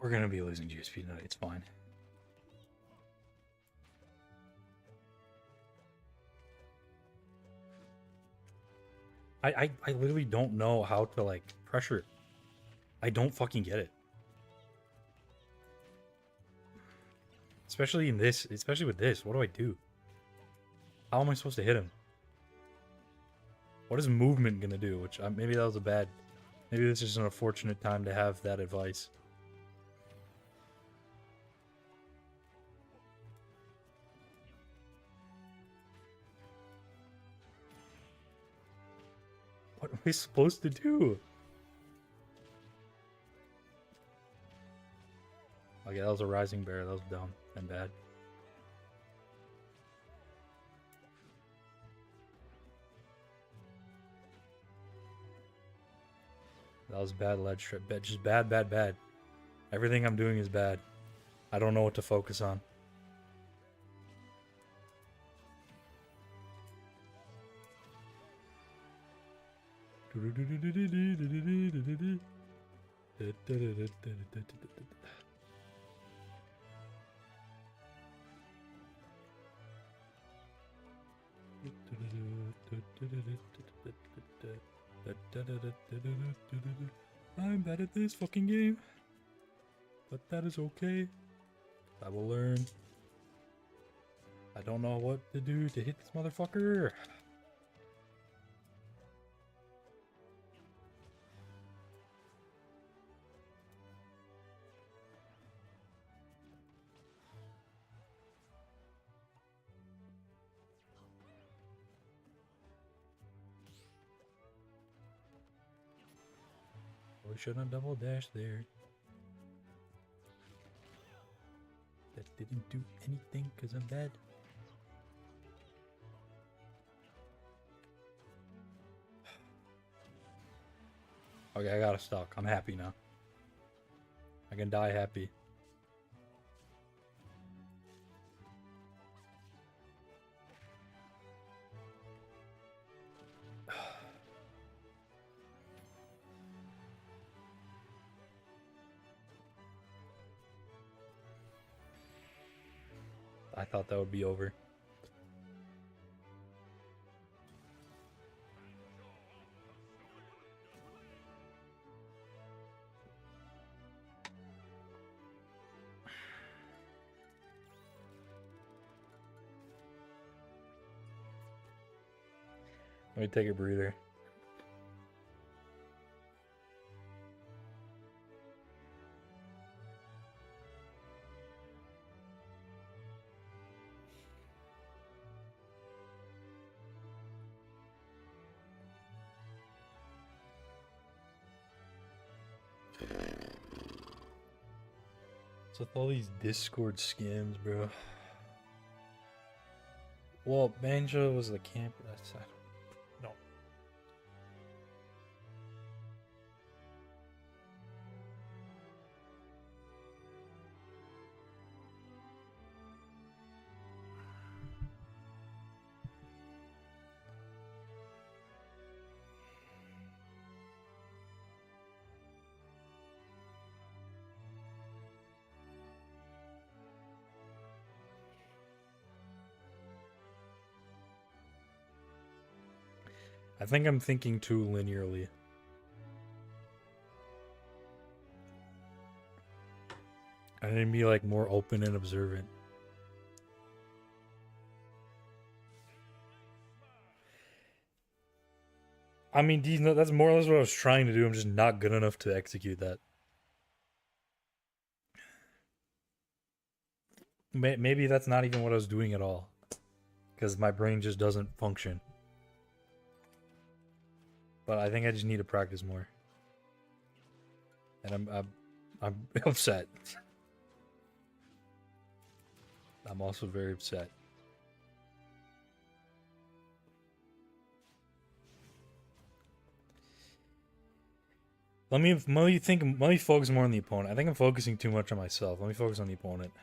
We're gonna be losing GSP tonight. It's fine. I literally don't know how to like pressure it. I don't fucking get it. Especially in this, especially with this. What do I do? How am I supposed to hit him? What is movement gonna do? Which maybe that was a bad. Maybe this is an unfortunate time to have that advice. What am I supposed to do? Okay, that was a rising bear. That was dumb and bad. That was bad ledge trip. Just bad, bad, bad. Everything I'm doing is bad. I don't know what to focus on. I'm bad at this fucking game, but that is okay. I will learn. I don't know what to do to hit this motherfucker. We shouldn't have double dashed there. That didn't do anything because I'm bad. Okay, I got a stock. I'm happy now. I can die happy. I thought that would be over. Let me take a breather. So with all these Discord scams, bro. Well, Banjo was the camp. That's no. I think I'm thinking too linearly. I need to be like more open and observant. I mean, that's more or less what I was trying to do. I'm just not good enough to execute that. Maybe that's not even what I was doing at all. Because my brain just doesn't function. But I think I just need to practice more. And I'm upset. I'm also very upset. Let me focus more on the opponent. I think I'm focusing too much on myself. Let me focus on the opponent.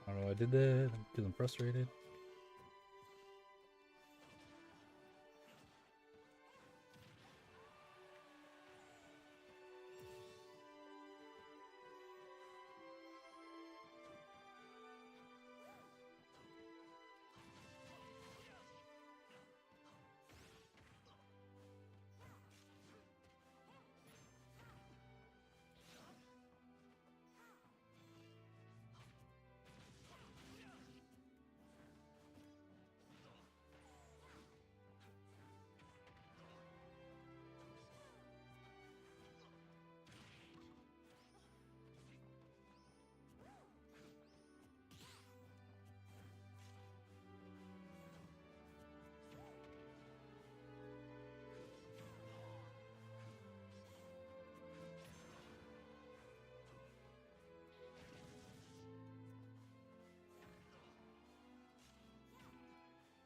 I don't know why I did that because I'm frustrated.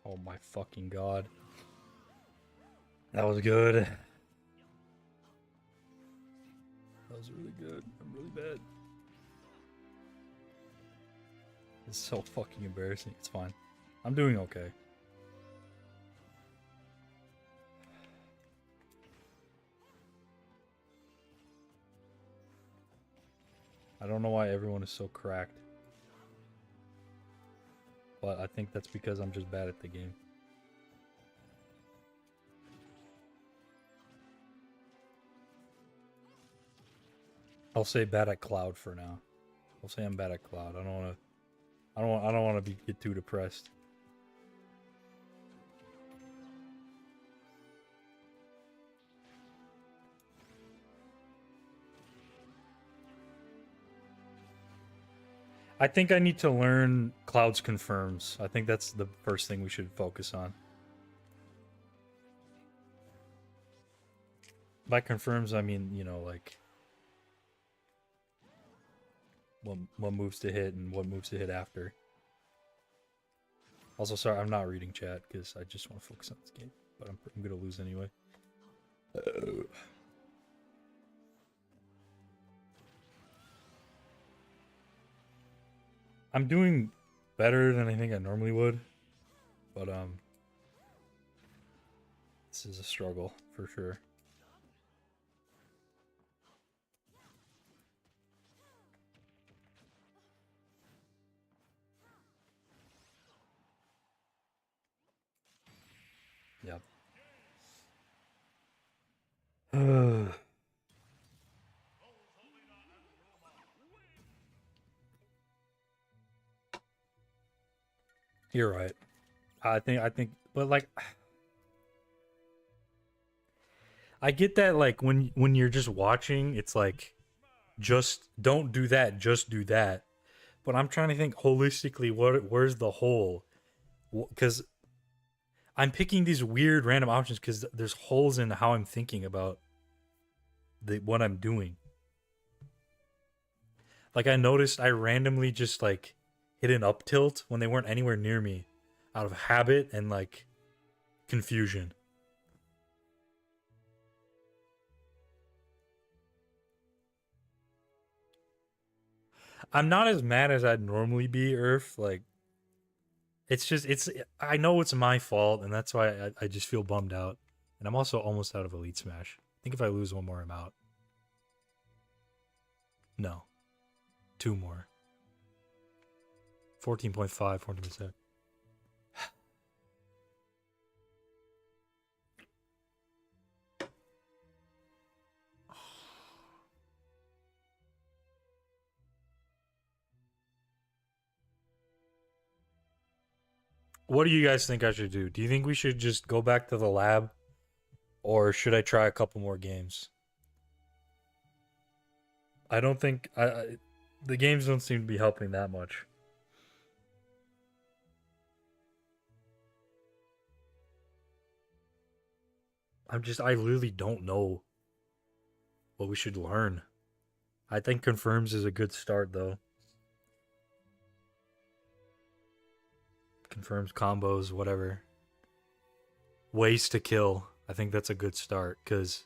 Oh my fucking god. That was good. That was really good. I'm really bad. It's so fucking embarrassing. It's fine. I'm doing okay. I don't know why everyone is so cracked. But I think that's because I'm just bad at the game. I'll say bad at Cloud for now. I'll say I'm bad at Cloud. I don't want to get too depressed. I think I need to learn Cloud's confirms. I think that's the first thing we should focus on. By confirms, I mean, you know, like what moves to hit and what moves to hit after. Also, sorry, I'm not reading chat because I just want to focus on this game. But I'm gonna lose anyway. I'm doing better than I think I normally would, but this is a struggle for sure. Yep. You're right. I think, but like, I get that, like when you're just watching, it's like just don't do that, just do that. But I'm trying to think holistically. Where's the whole? Because I'm picking these weird random options because there's holes in how I'm thinking about what I'm doing. Like I noticed, I randomly just like hit an up tilt when they weren't anywhere near me, out of habit and like confusion. I'm not as mad as I'd normally be, Earth. Like it's just it's I know it's my fault, and that's why I just feel bummed out. And I'm also almost out of Elite Smash. I think if I lose one more, I'm out. No, two more. 14.5, 14%. What do you guys think I should do? Do you think we should just go back to the lab, or should I try a couple more games? I don't think the games don't seem to be helping that much. I literally don't know what we should learn. I think confirms is a good start though. Confirms combos, whatever. Ways to kill. I think that's a good start because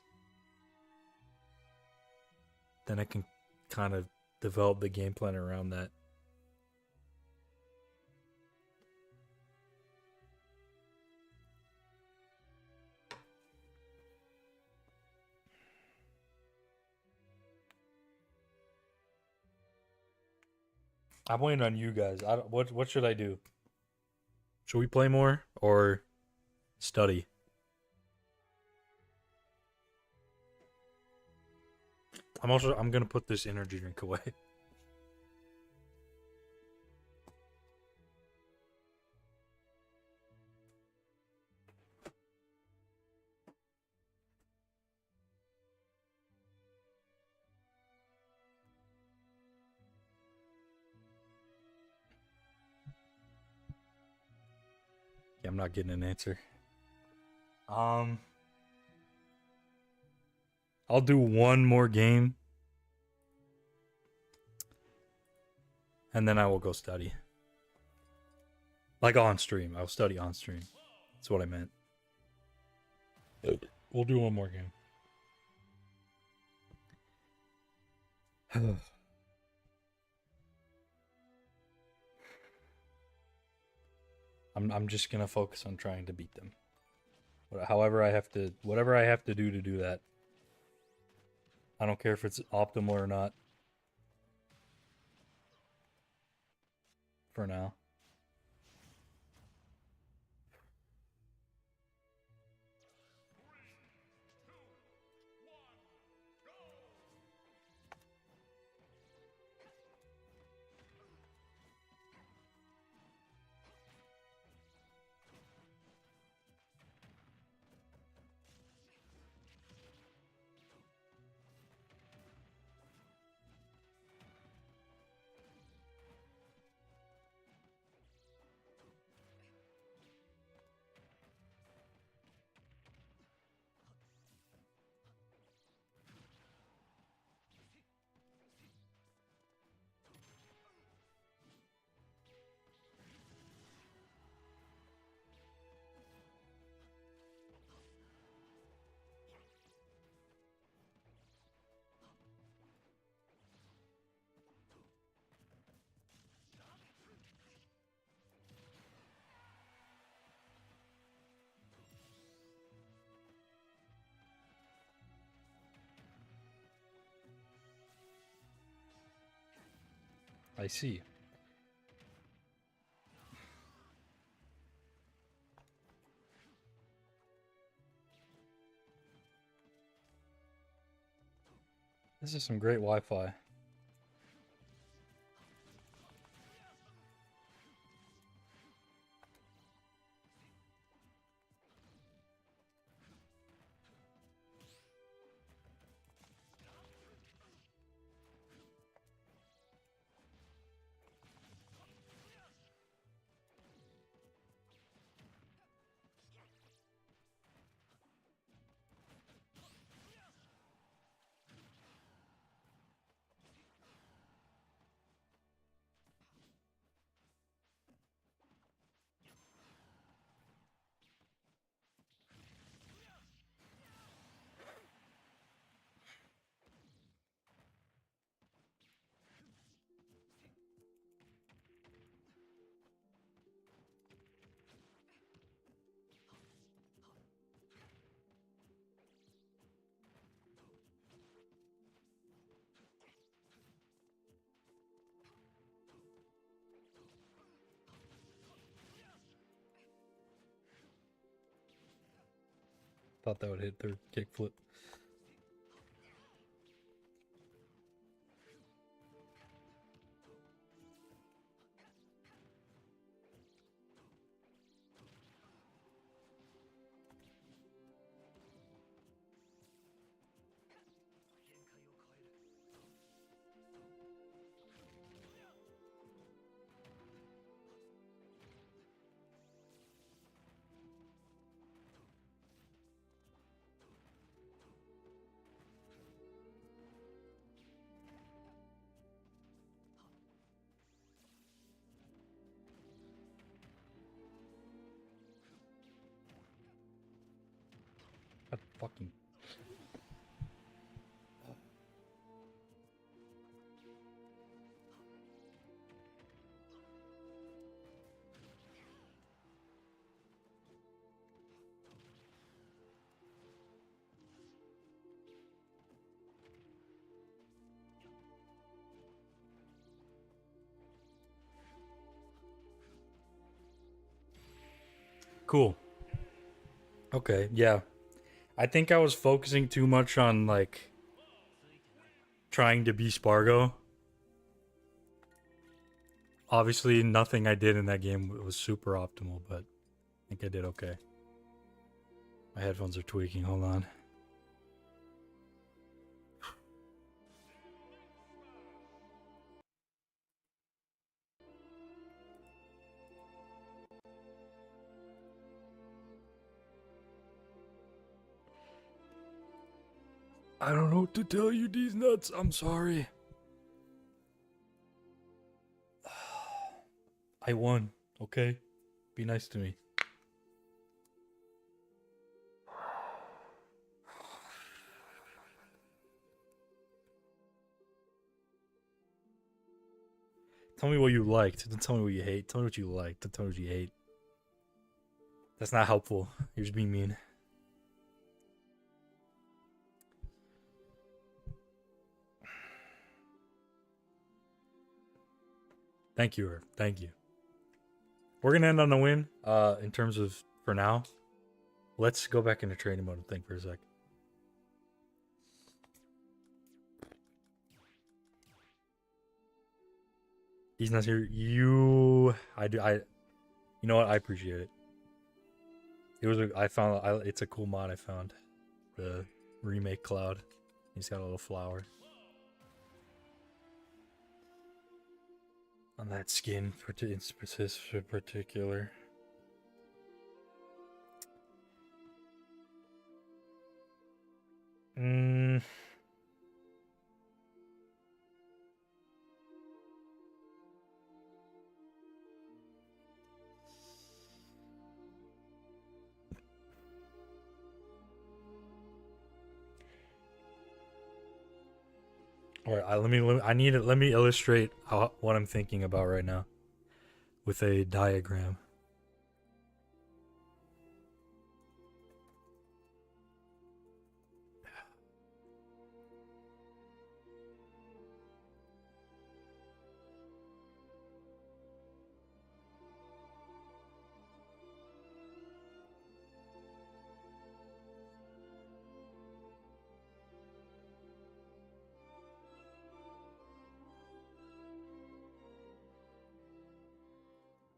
then I can kind of develop the game plan around that. I'm waiting on you guys. What should I do? Should we play more or study? I'm gonna put this energy drink away. Yeah, I'm not getting an answer. Um, I'll do one more game, and then I will go study. Like on stream, I'll study on stream. That's what I meant. We'll do one more game. I'm just gonna focus on trying to beat them. However, whatever I have to do that. I don't care if it's optimal or not. For now. I see. This is some great Wi-Fi. Thought that would hit their kickflip. That fucking... Cool. Okay, yeah. I think I was focusing too much on, like, trying to be Spargo. Obviously, nothing I did in that game was super optimal, but I think I did okay. My headphones are tweaking, hold on. I don't know what to tell you, these nuts. I'm sorry. I won, okay? Be nice to me. Tell me what you liked. Don't tell me what you hate. Tell me what you liked. Don't tell me what you hate. That's not helpful. You're just being mean. Thank you, Irv. Thank you. We're gonna end on a win. In terms of for now. Let's go back into training mode and think for a sec. He's not here. You know what? I appreciate it. It was it's a cool mod I found. The remake cloud. He's got a little flower on that skin in particular. All right, let me illustrate what I'm thinking about right now with a diagram.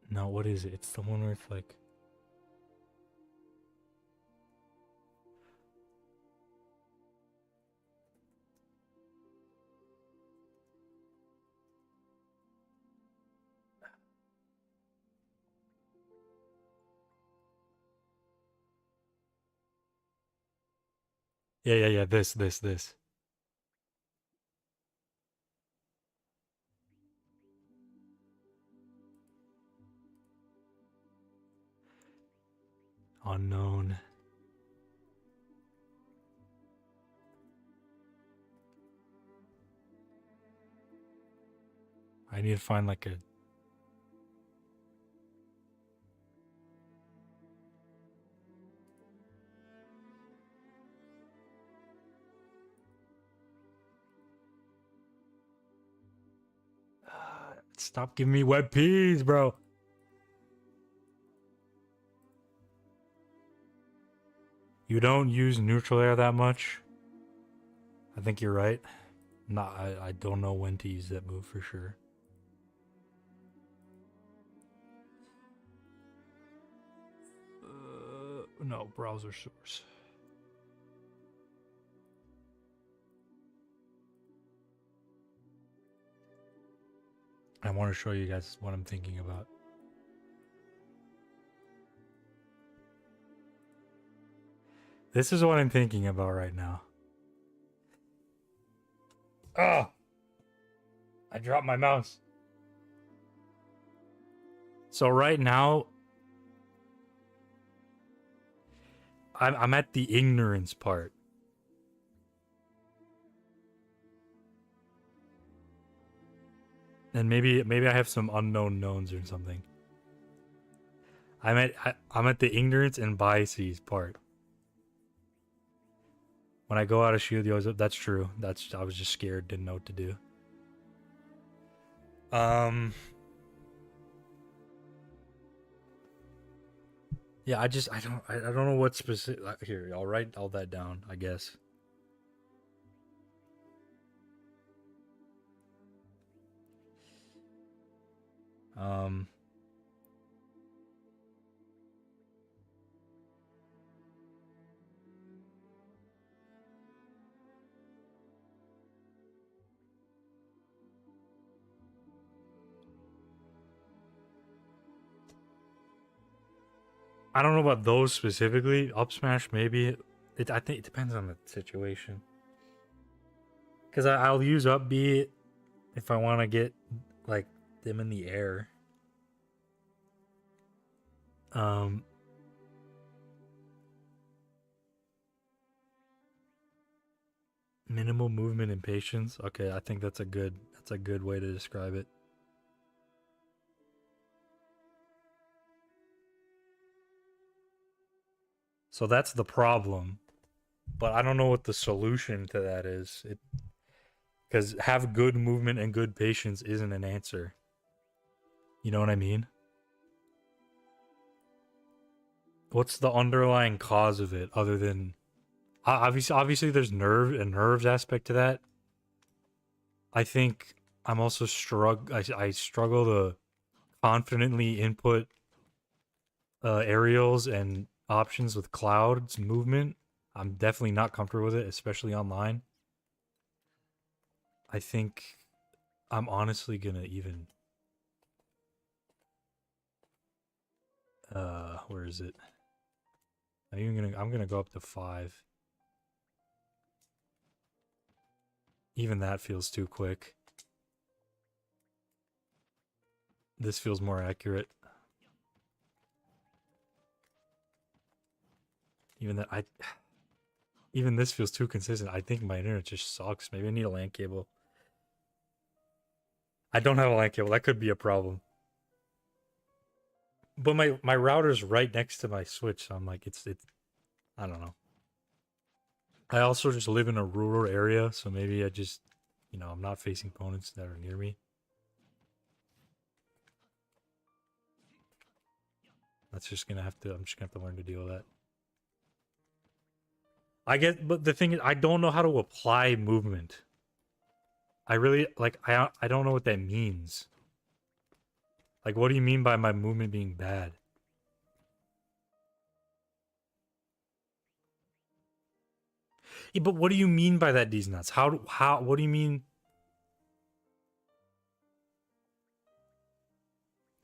No, what is it? It's the one where it's like... Yeah, this. Unknown. I need to find like a... Stop giving me web peas, bro. You don't use neutral air that much. I think you're right. I don't know when to use that move for sure. No, browser source. I want to show you guys what I'm thinking about. This is what I'm thinking about right now. Oh! I dropped my mouse. So right now, I'm at the ignorance part. And maybe I have some unknown knowns or something. I'm at the ignorance and biases part. When I go out of shield, that's true. I was just scared, didn't know what to do. Yeah, I don't know what specific. Here, I'll write all that down, I guess. I don't know about those specifically. Up smash, maybe. I think it depends on the situation. Because I'll use up B if I want to get like them in the air. Minimal movement and patience. Okay, I think that's a good way to describe it. So that's the problem. But I don't know what the solution to that is. Because have good movement and good patience isn't an answer. You know what I mean? What's the underlying cause of it other than obviously there's nerves aspect to that. I think I'm also I struggle to confidently input aerials and options with Cloud's movement. I'm definitely not comfortable with it, especially online. I think I'm honestly gonna even where is it? I'm gonna go up to 5. Even that feels too quick. This feels more accurate. Even this feels too consistent. I think my internet just sucks. Maybe I need a LAN cable. I don't have a LAN cable. That could be a problem. But my router's right next to my Switch, so I'm like, it's I don't know. I also just live in a rural area, so maybe I just, I'm not facing opponents that are near me. I'm just gonna have to learn to deal with that. But the thing is, I don't know how to apply movement. I really, I don't know what that means. Like, what do you mean by my movement being bad? Yeah, but what do you mean by that, these nuts? What do you mean?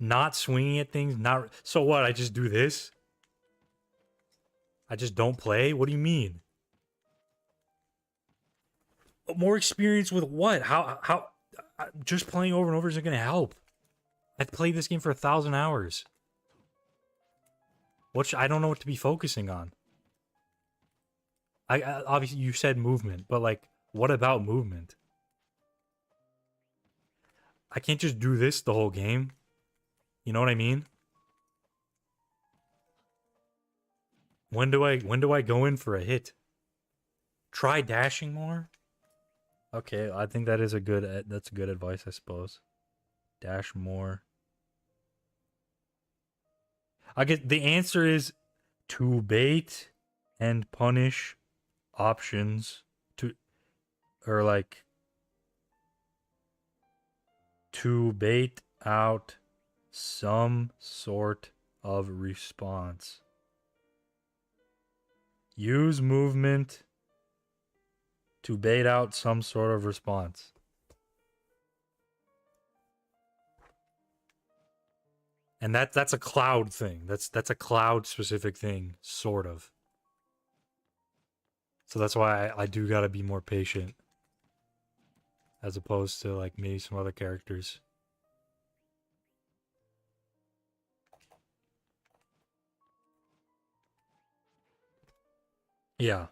Not swinging at things? So what, I just do this? I just don't play? What do you mean? More experience with what? How just playing over and over isn't gonna help. I've played this game for 1,000 hours. I don't know what to be focusing on. I obviously you said movement, but like, what about movement? I can't just do this the whole game. You know what I mean? When do I go in for a hit? Try dashing more? Okay, I think that's good advice, I suppose. Dash more. I get the answer is to bait and punish options to, or like to bait out some sort of response. Use movement to bait out some sort of response. And that's a cloud thing. That's a cloud specific thing, sort of. So that's why I do gotta be more patient. As opposed to like maybe some other characters. Yeah.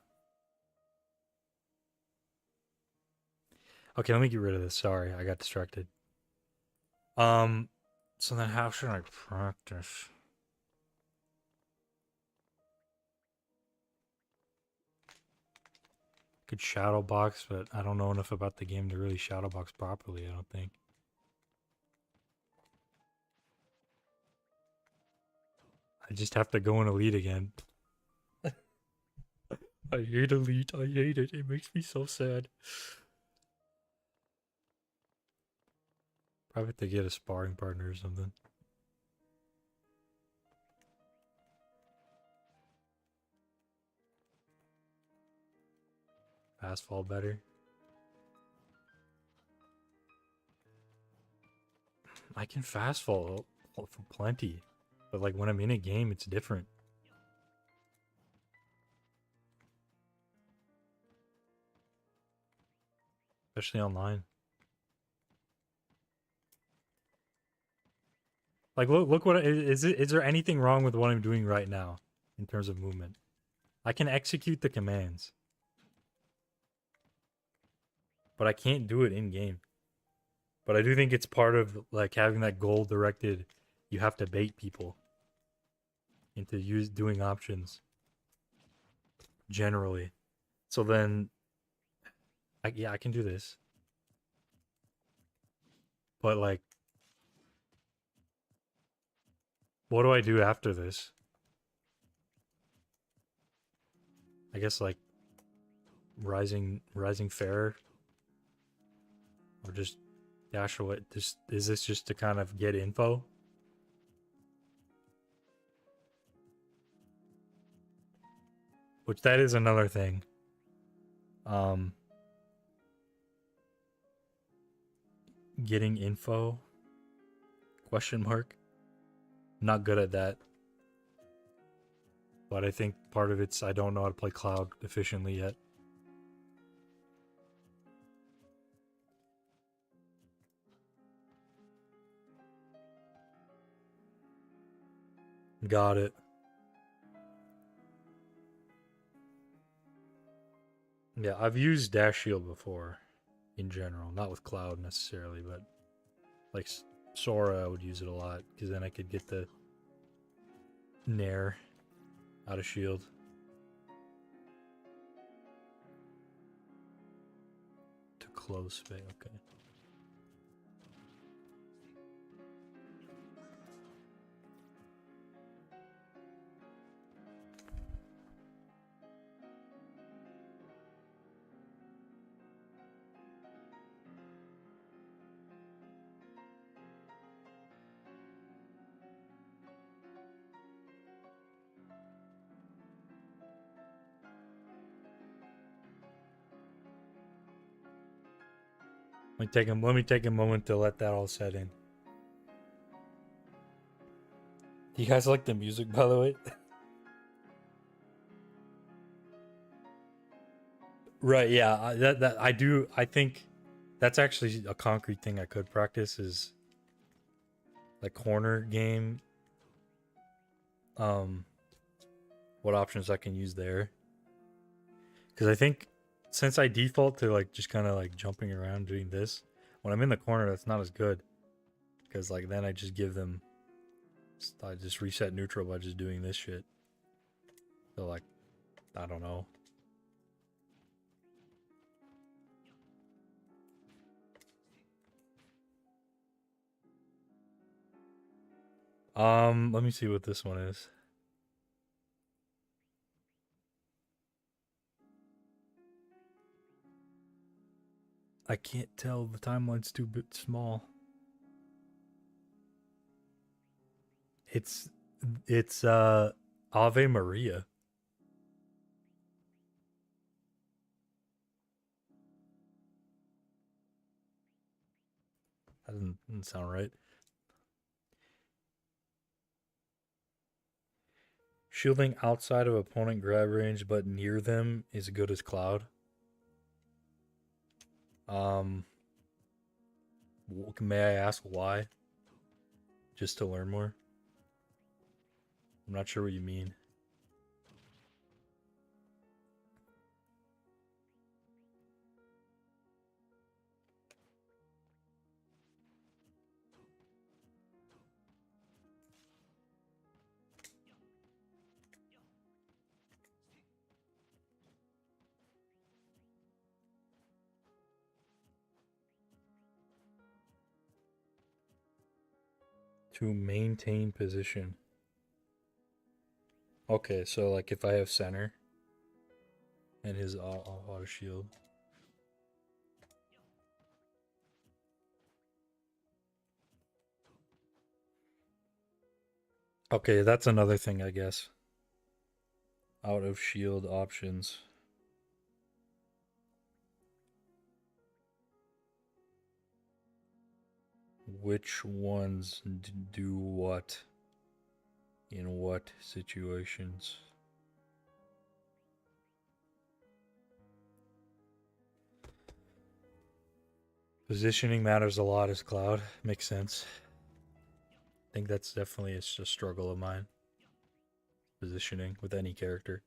Okay, let me get rid of this. Sorry, I got distracted. So then how should I practice? Could shadow box, but I don't know enough about the game to really shadow box properly, I don't think. I just have to go in Elite again. I hate Elite. I hate it. It makes me so sad. Probably have to get a sparring partner or something. Fast fall better. I can fast fall for plenty. But like when I'm in a game, it's different. Especially online. Like look what is there anything wrong with what I'm doing right now in terms of movement? I can execute the commands. But I can't do it in game. But I do think it's part of like having that goal directed. You have to bait people into doing options generally. So then, yeah, I can do this. But like, what do I do after this? I guess like rising fair, or just dash away. Just is this just to kind of get info? Which that is another thing. Getting info? Question mark. Not good at that. But I think part of it's I don't know how to play Cloud efficiently yet. Got it. Yeah, I've used Dash Shield before, in general. Not with Cloud necessarily, but like Sora, I would use it a lot because then I could get the Nair out of Shield. To close space, okay. Let me take a moment to let that all set in. Do you guys like the music, by the way? Right, yeah. That I do. I think that's actually a concrete thing I could practice is like corner game. What options I can use there? Because I think since I default to like just kind of like jumping around doing this, when I'm in the corner, that's not as good. Because like then I just give them, I just reset neutral by just doing this shit. So like, I don't know. Let me see what this one is. I can't tell. The timeline's too bit small. It's Ave Maria. That doesn't sound right. Shielding outside of opponent grab range but near them is good as Cloud. May I ask why? Just to learn more? I'm not sure what you mean. To maintain position. Okay, so like if I have center and his auto shield. Okay, that's another thing, I guess. Out of shield options. Which ones do what in what situations? Positioning matters a lot as Cloud. Makes sense. I think that's definitely a struggle of mine. Positioning with any character.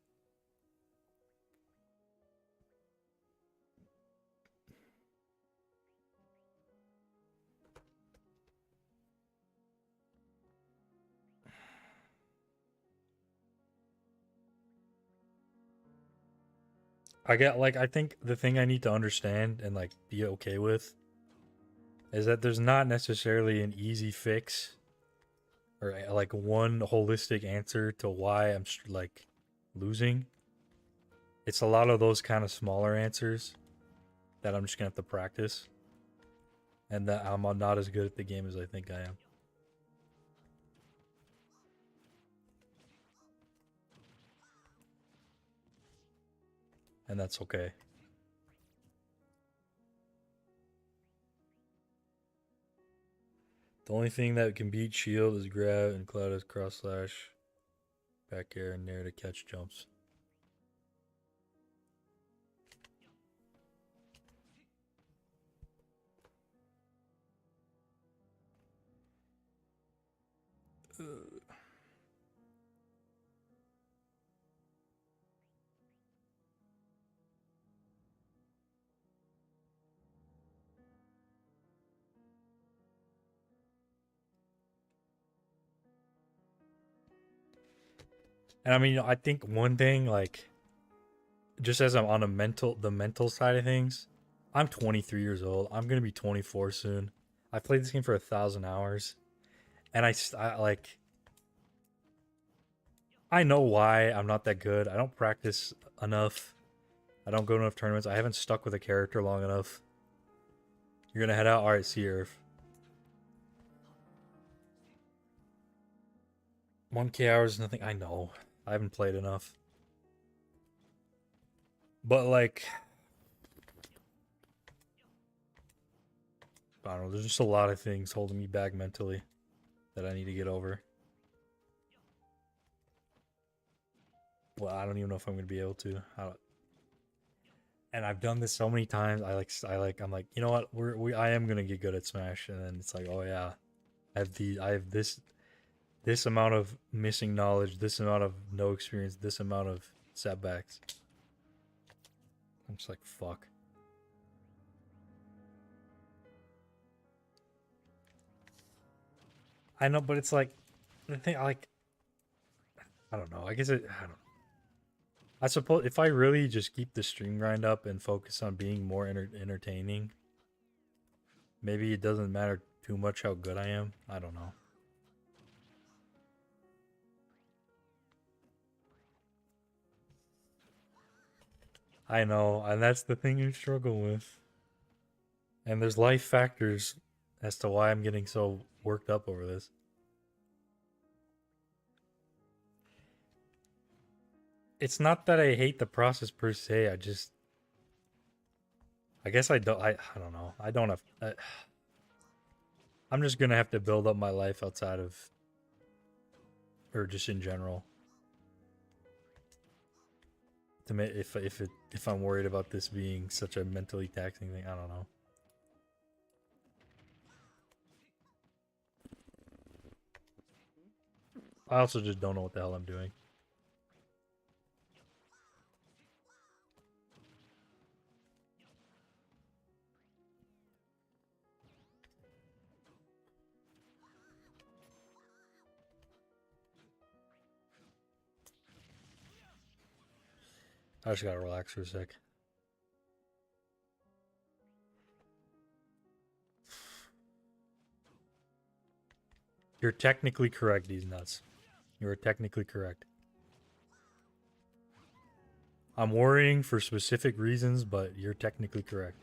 I think the thing I need to understand and like be okay with is that there's not necessarily an easy fix or like one holistic answer to why I'm like losing. It's a lot of those kind of smaller answers that I'm just gonna have to practice, and that I'm not as good at the game as I think I am. And that's okay. The only thing that can beat shield is grab, and Cloud has cross slash, back air, and nair to catch jumps. And I mean, I think one thing, like, just as I'm on the mental side of things, I'm 23 years old. I'm gonna be 24 soon. I played this game for 1,000 hours, and I like, I know why I'm not that good. I don't practice enough. I don't go to enough tournaments. I haven't stuck with a character long enough. You're gonna head out? Alright, see you, Irv. 1K hours is nothing. I know. I haven't played enough. But like, I don't know, there's just a lot of things holding me back mentally that I need to get over. Well, I don't even know if I'm gonna be able to. And I've done this so many times. I'm like, you know what? I am gonna get good at Smash, and then it's like, oh yeah, I have this amount of missing knowledge, this amount of no experience, this amount of setbacks. I'm just like, fuck. I know, but it's like the thing. I don't know. I guess I don't. I suppose if I really just keep the stream grind up and focus on being more entertaining, maybe it doesn't matter too much how good I am. I don't know. I know, and that's the thing you struggle with. And there's life factors as to why I'm getting so worked up over this. It's not that I hate the process per se. I guess I don't. I don't know. I don't have. I'm just gonna have to build up my life outside of, or just in general, to make if I'm worried about this being such a mentally taxing thing. I don't know. I also just don't know what the hell I'm doing. I just gotta relax for a sec. You're technically correct, these nuts. You are technically correct. I'm worrying for specific reasons, but you're technically correct.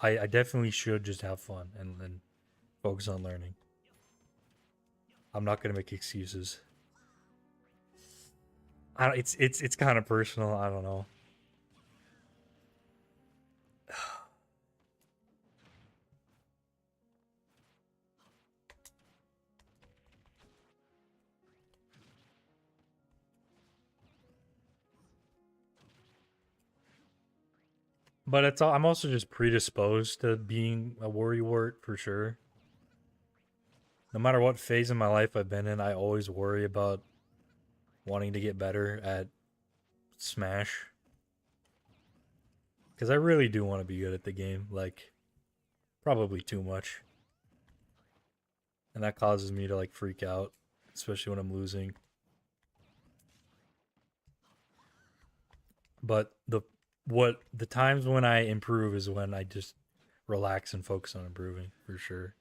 I definitely should just have fun and focus on learning. I'm not gonna make excuses. It's kind of personal. I don't know. But it's all, I'm also just predisposed to being a worrywart for sure. No matter what phase in my life I've been in, I always worry about wanting to get better at Smash. Because I really do want to be good at the game, like, probably too much. And that causes me to, like, freak out, especially when I'm losing. But the times when I improve is when I just relax and focus on improving, for sure.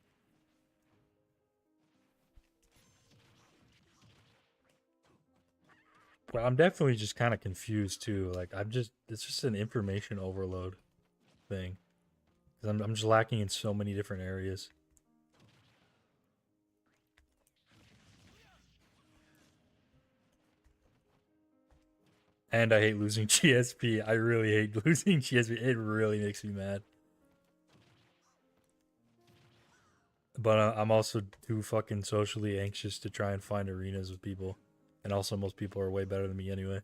But I'm definitely just kind of confused too. Like it's just an information overload thing. 'Cause I'm just lacking in so many different areas. And I hate losing GSP. I really hate losing GSP. It really makes me mad. But I'm also too fucking socially anxious to try and find arenas with people. And also, most people are way better than me anyway.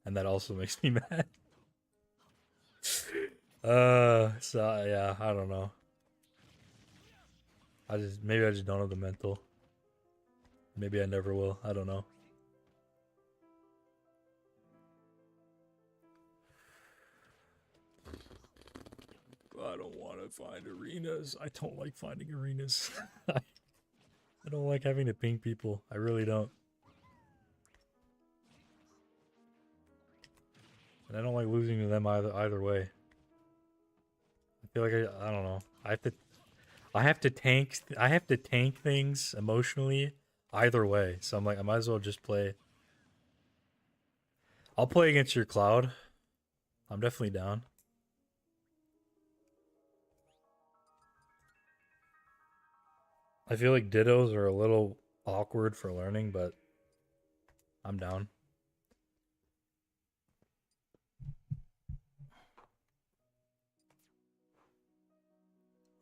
And that also makes me mad. So yeah, I don't know. Maybe I just don't have the mental. Maybe I never will. I don't know. I don't want to find arenas. I don't like finding arenas. I don't like having to ping people. I really don't. And I don't like losing to them either way. I feel like I don't know. I have to tank things emotionally either way. So I'm like I might as well just play. I'll play against your Cloud. I'm definitely down. I feel like Dittos are a little awkward for learning, but I'm down.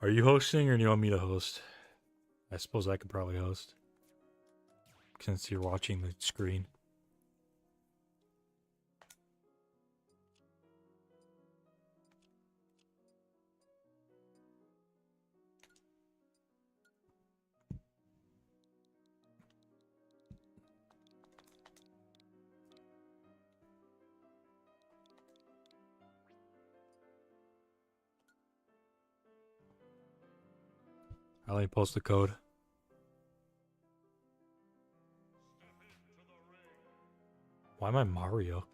Are you hosting or do you want me to host? I suppose I could probably host since you're watching the screen. I'll let you post the code. Why am I Mario?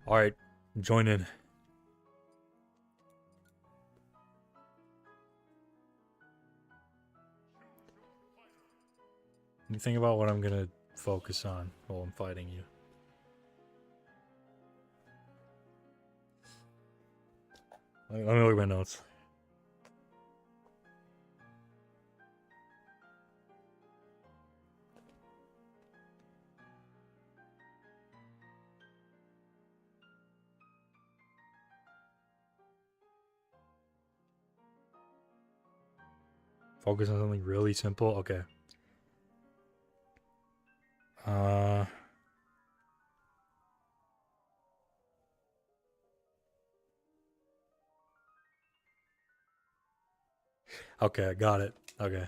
Alright, join in. Let me think about what I'm gonna focus on while I'm fighting you. Let me look at my notes. Focus on something really simple. Okay. Okay, I got it. Okay.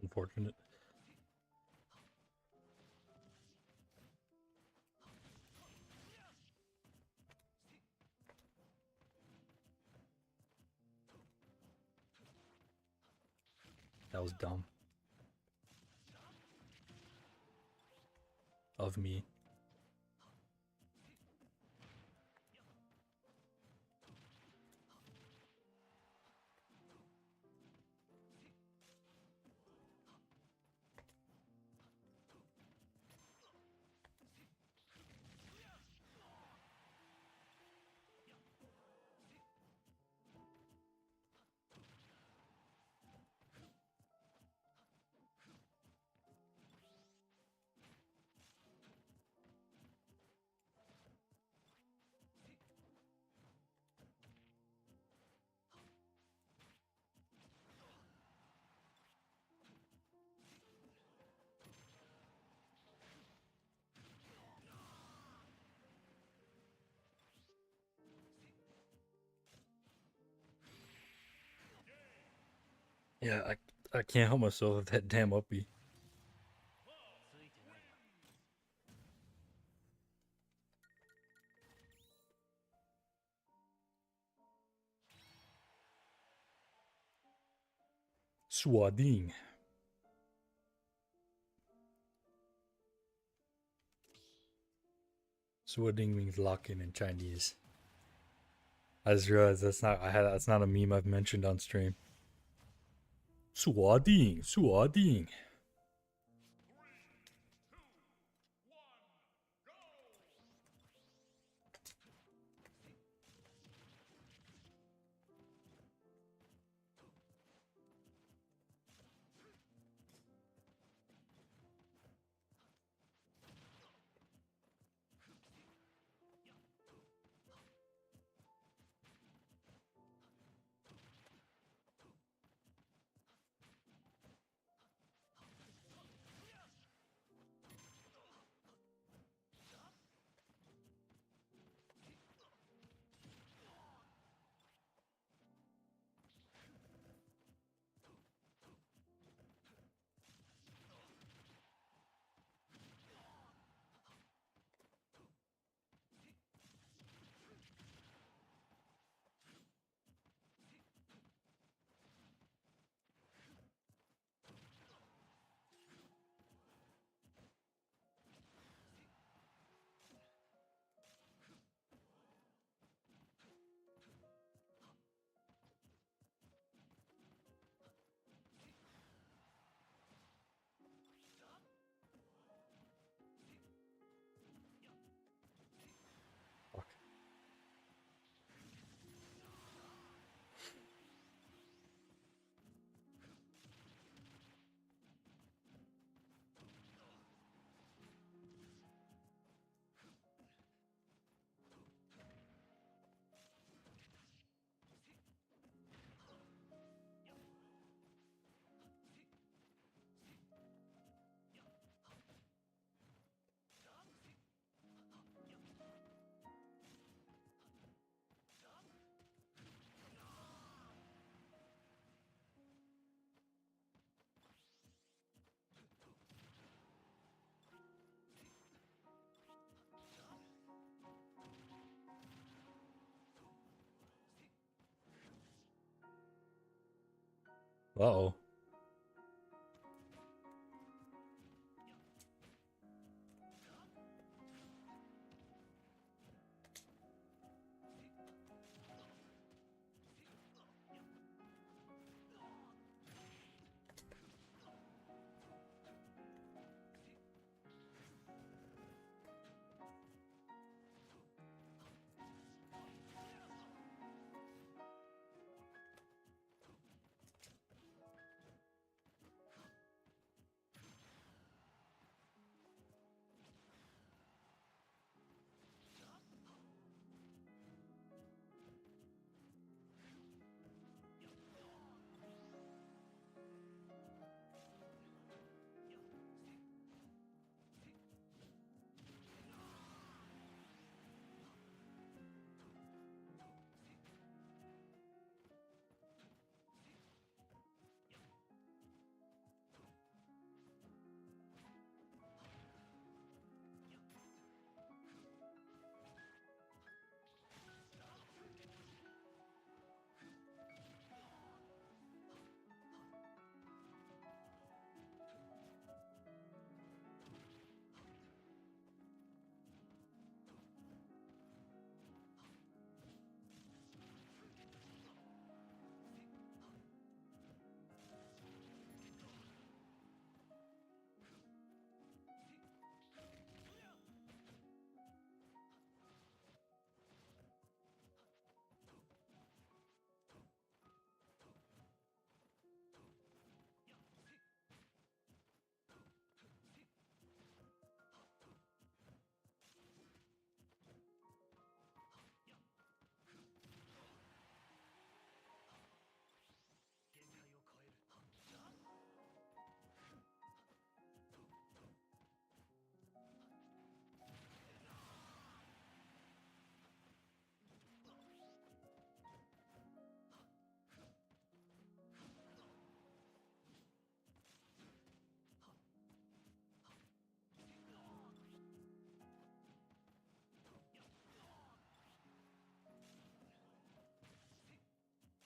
Unfortunate. That was dumb. Of me. Yeah, I can't help myself with that damn uppy. Suading. Suading means lock in Chinese. I just realized that's not a meme I've mentioned on stream. Suading, Suading. Uh-oh.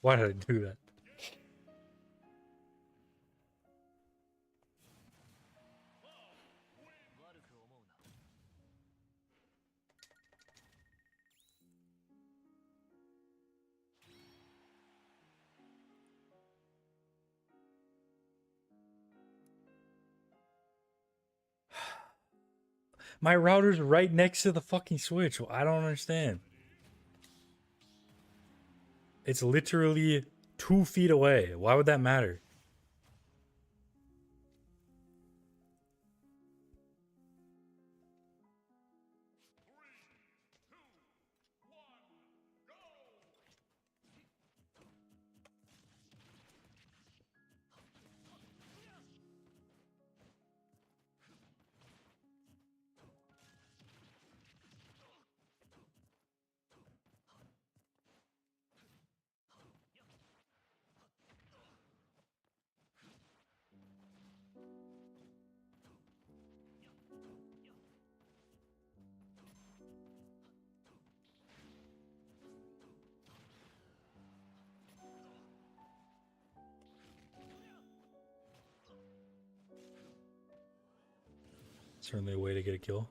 Why did I do that? My router's right next to the fucking switch. I don't understand. It's literally 2 feet away. Why would that matter? Certainly a way to get a kill.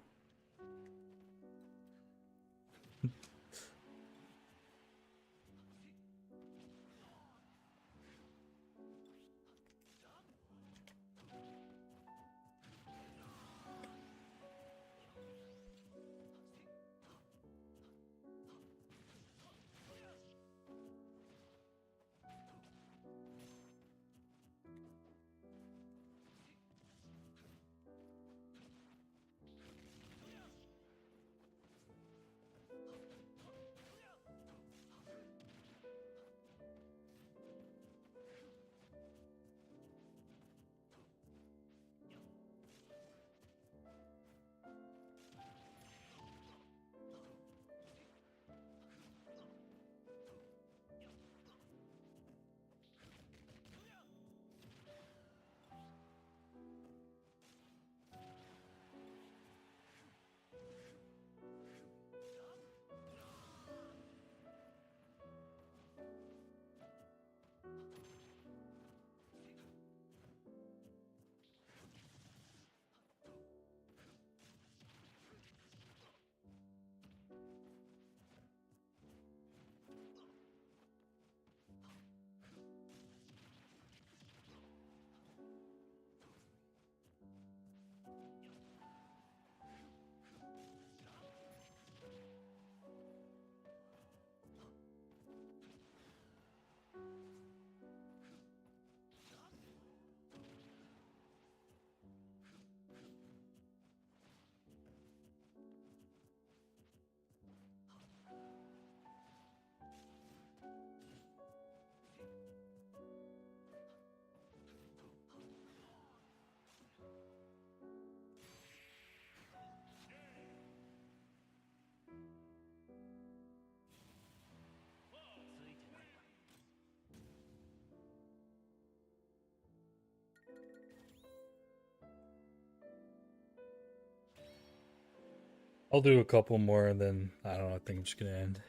I'll do a couple more and then I don't know, I think I'm just gonna end.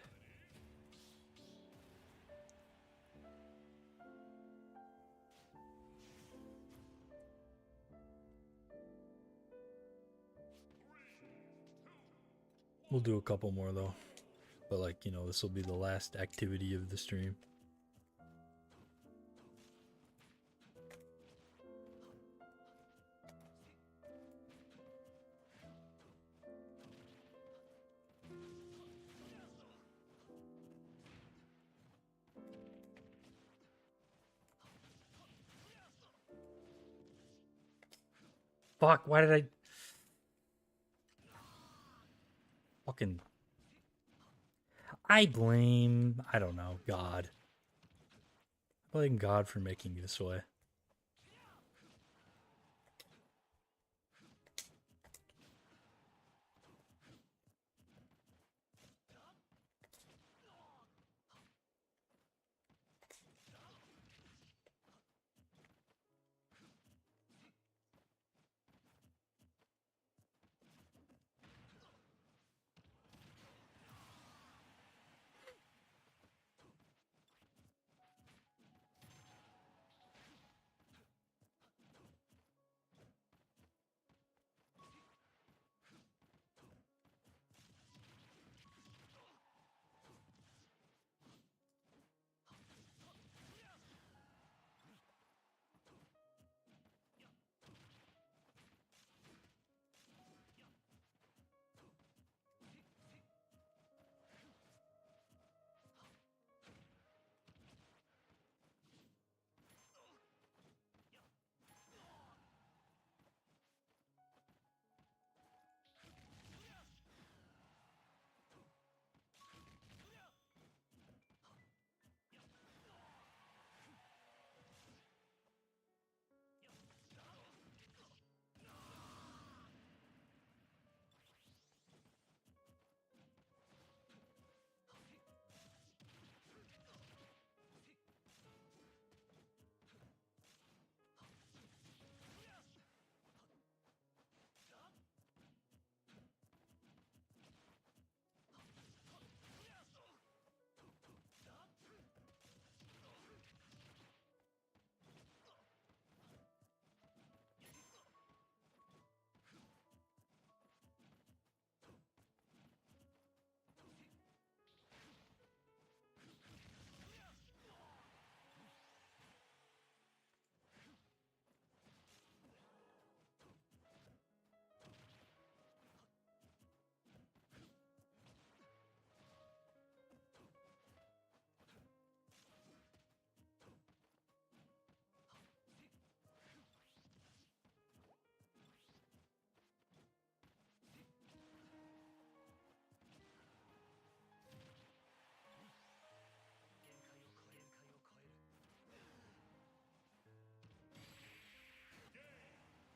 We'll do a couple more though. But like, you know, this will be the last activity of the stream. Fuck, why did I fucking I don't know, God. I blame God for making me this way.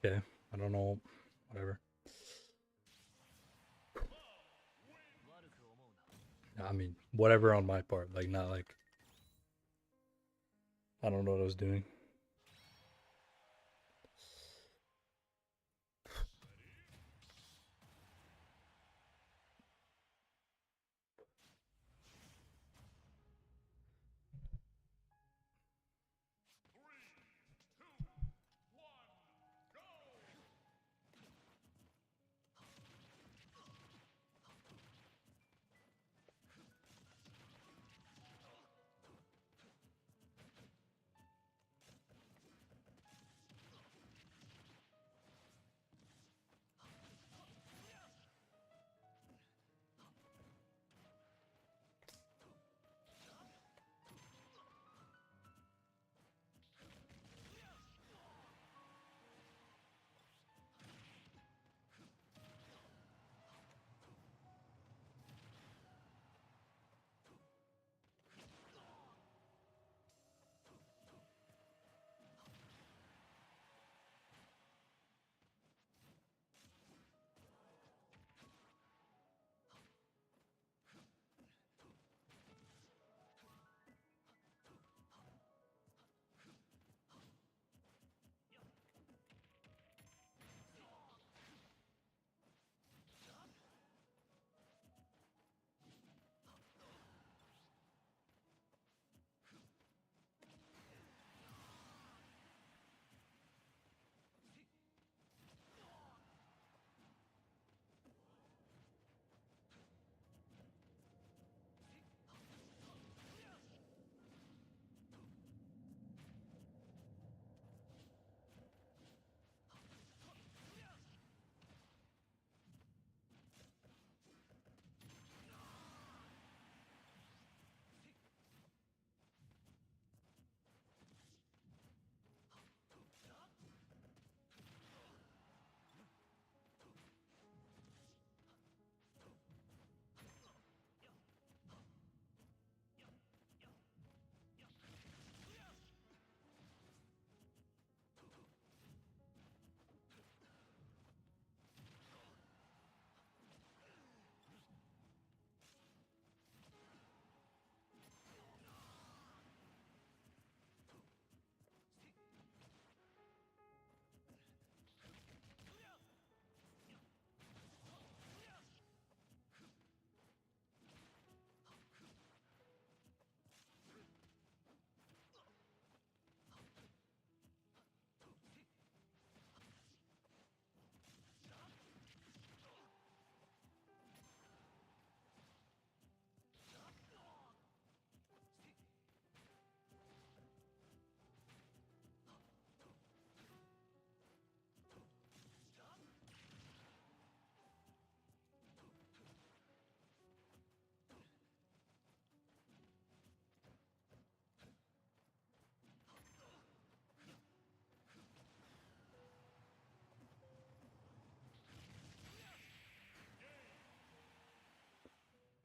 Okay, I don't know. Whatever. I mean, whatever on my part. Like, not like I don't know what I was doing.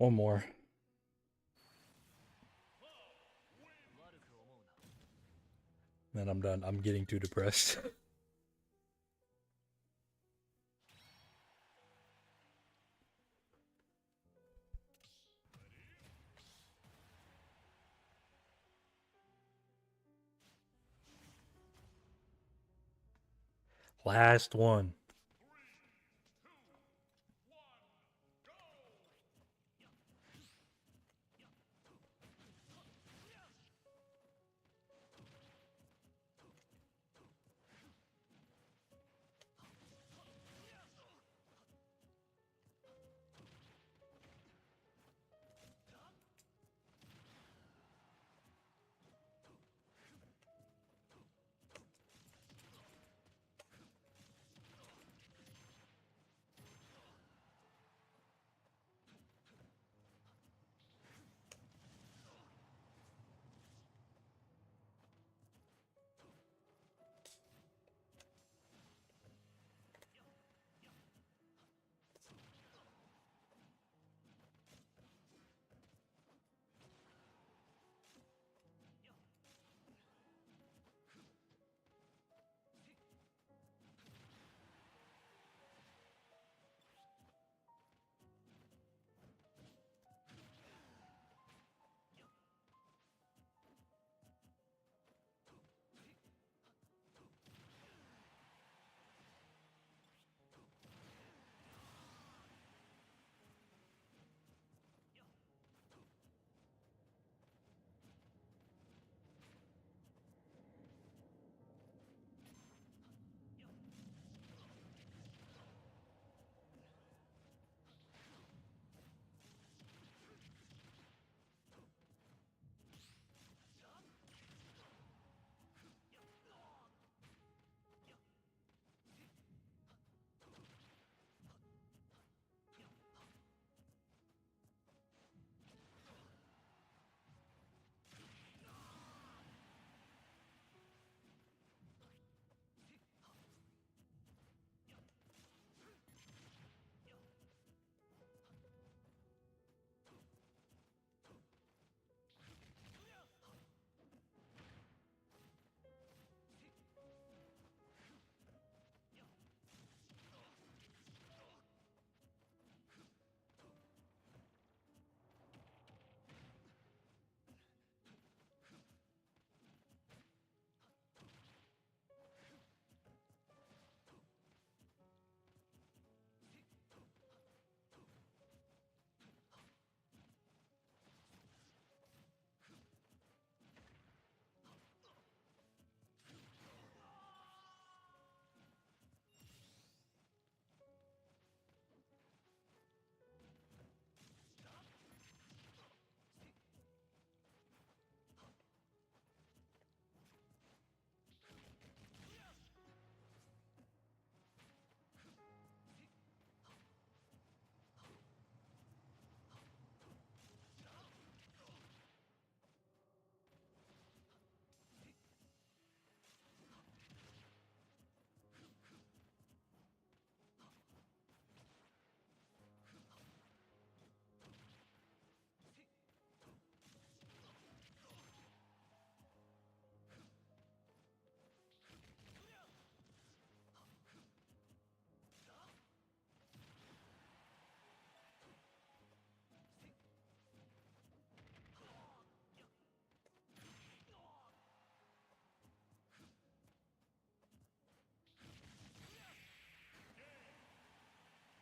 One more. Then I'm done. I'm getting too depressed. Last one.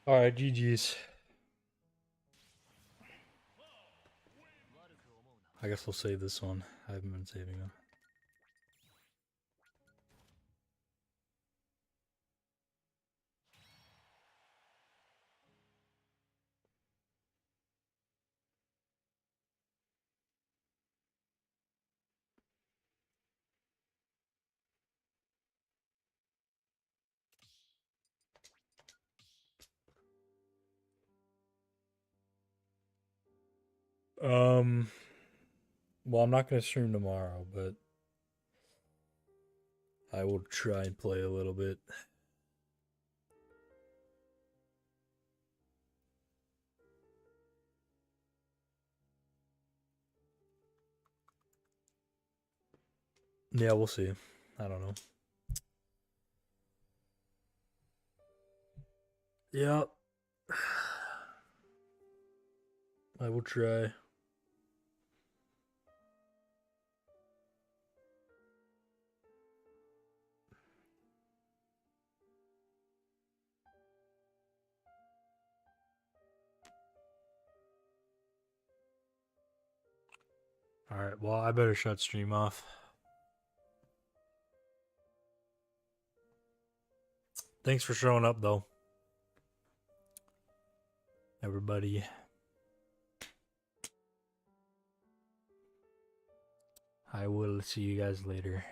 Alright, GG's. I guess we'll save this one. I haven't been saving them. Well, I'm not gonna stream tomorrow, but I will try and play a little bit. Yeah, we'll see. I don't know. Yeah. I will try. Alright, well, I better shut stream off. Thanks for showing up, though. Everybody. I will see you guys later.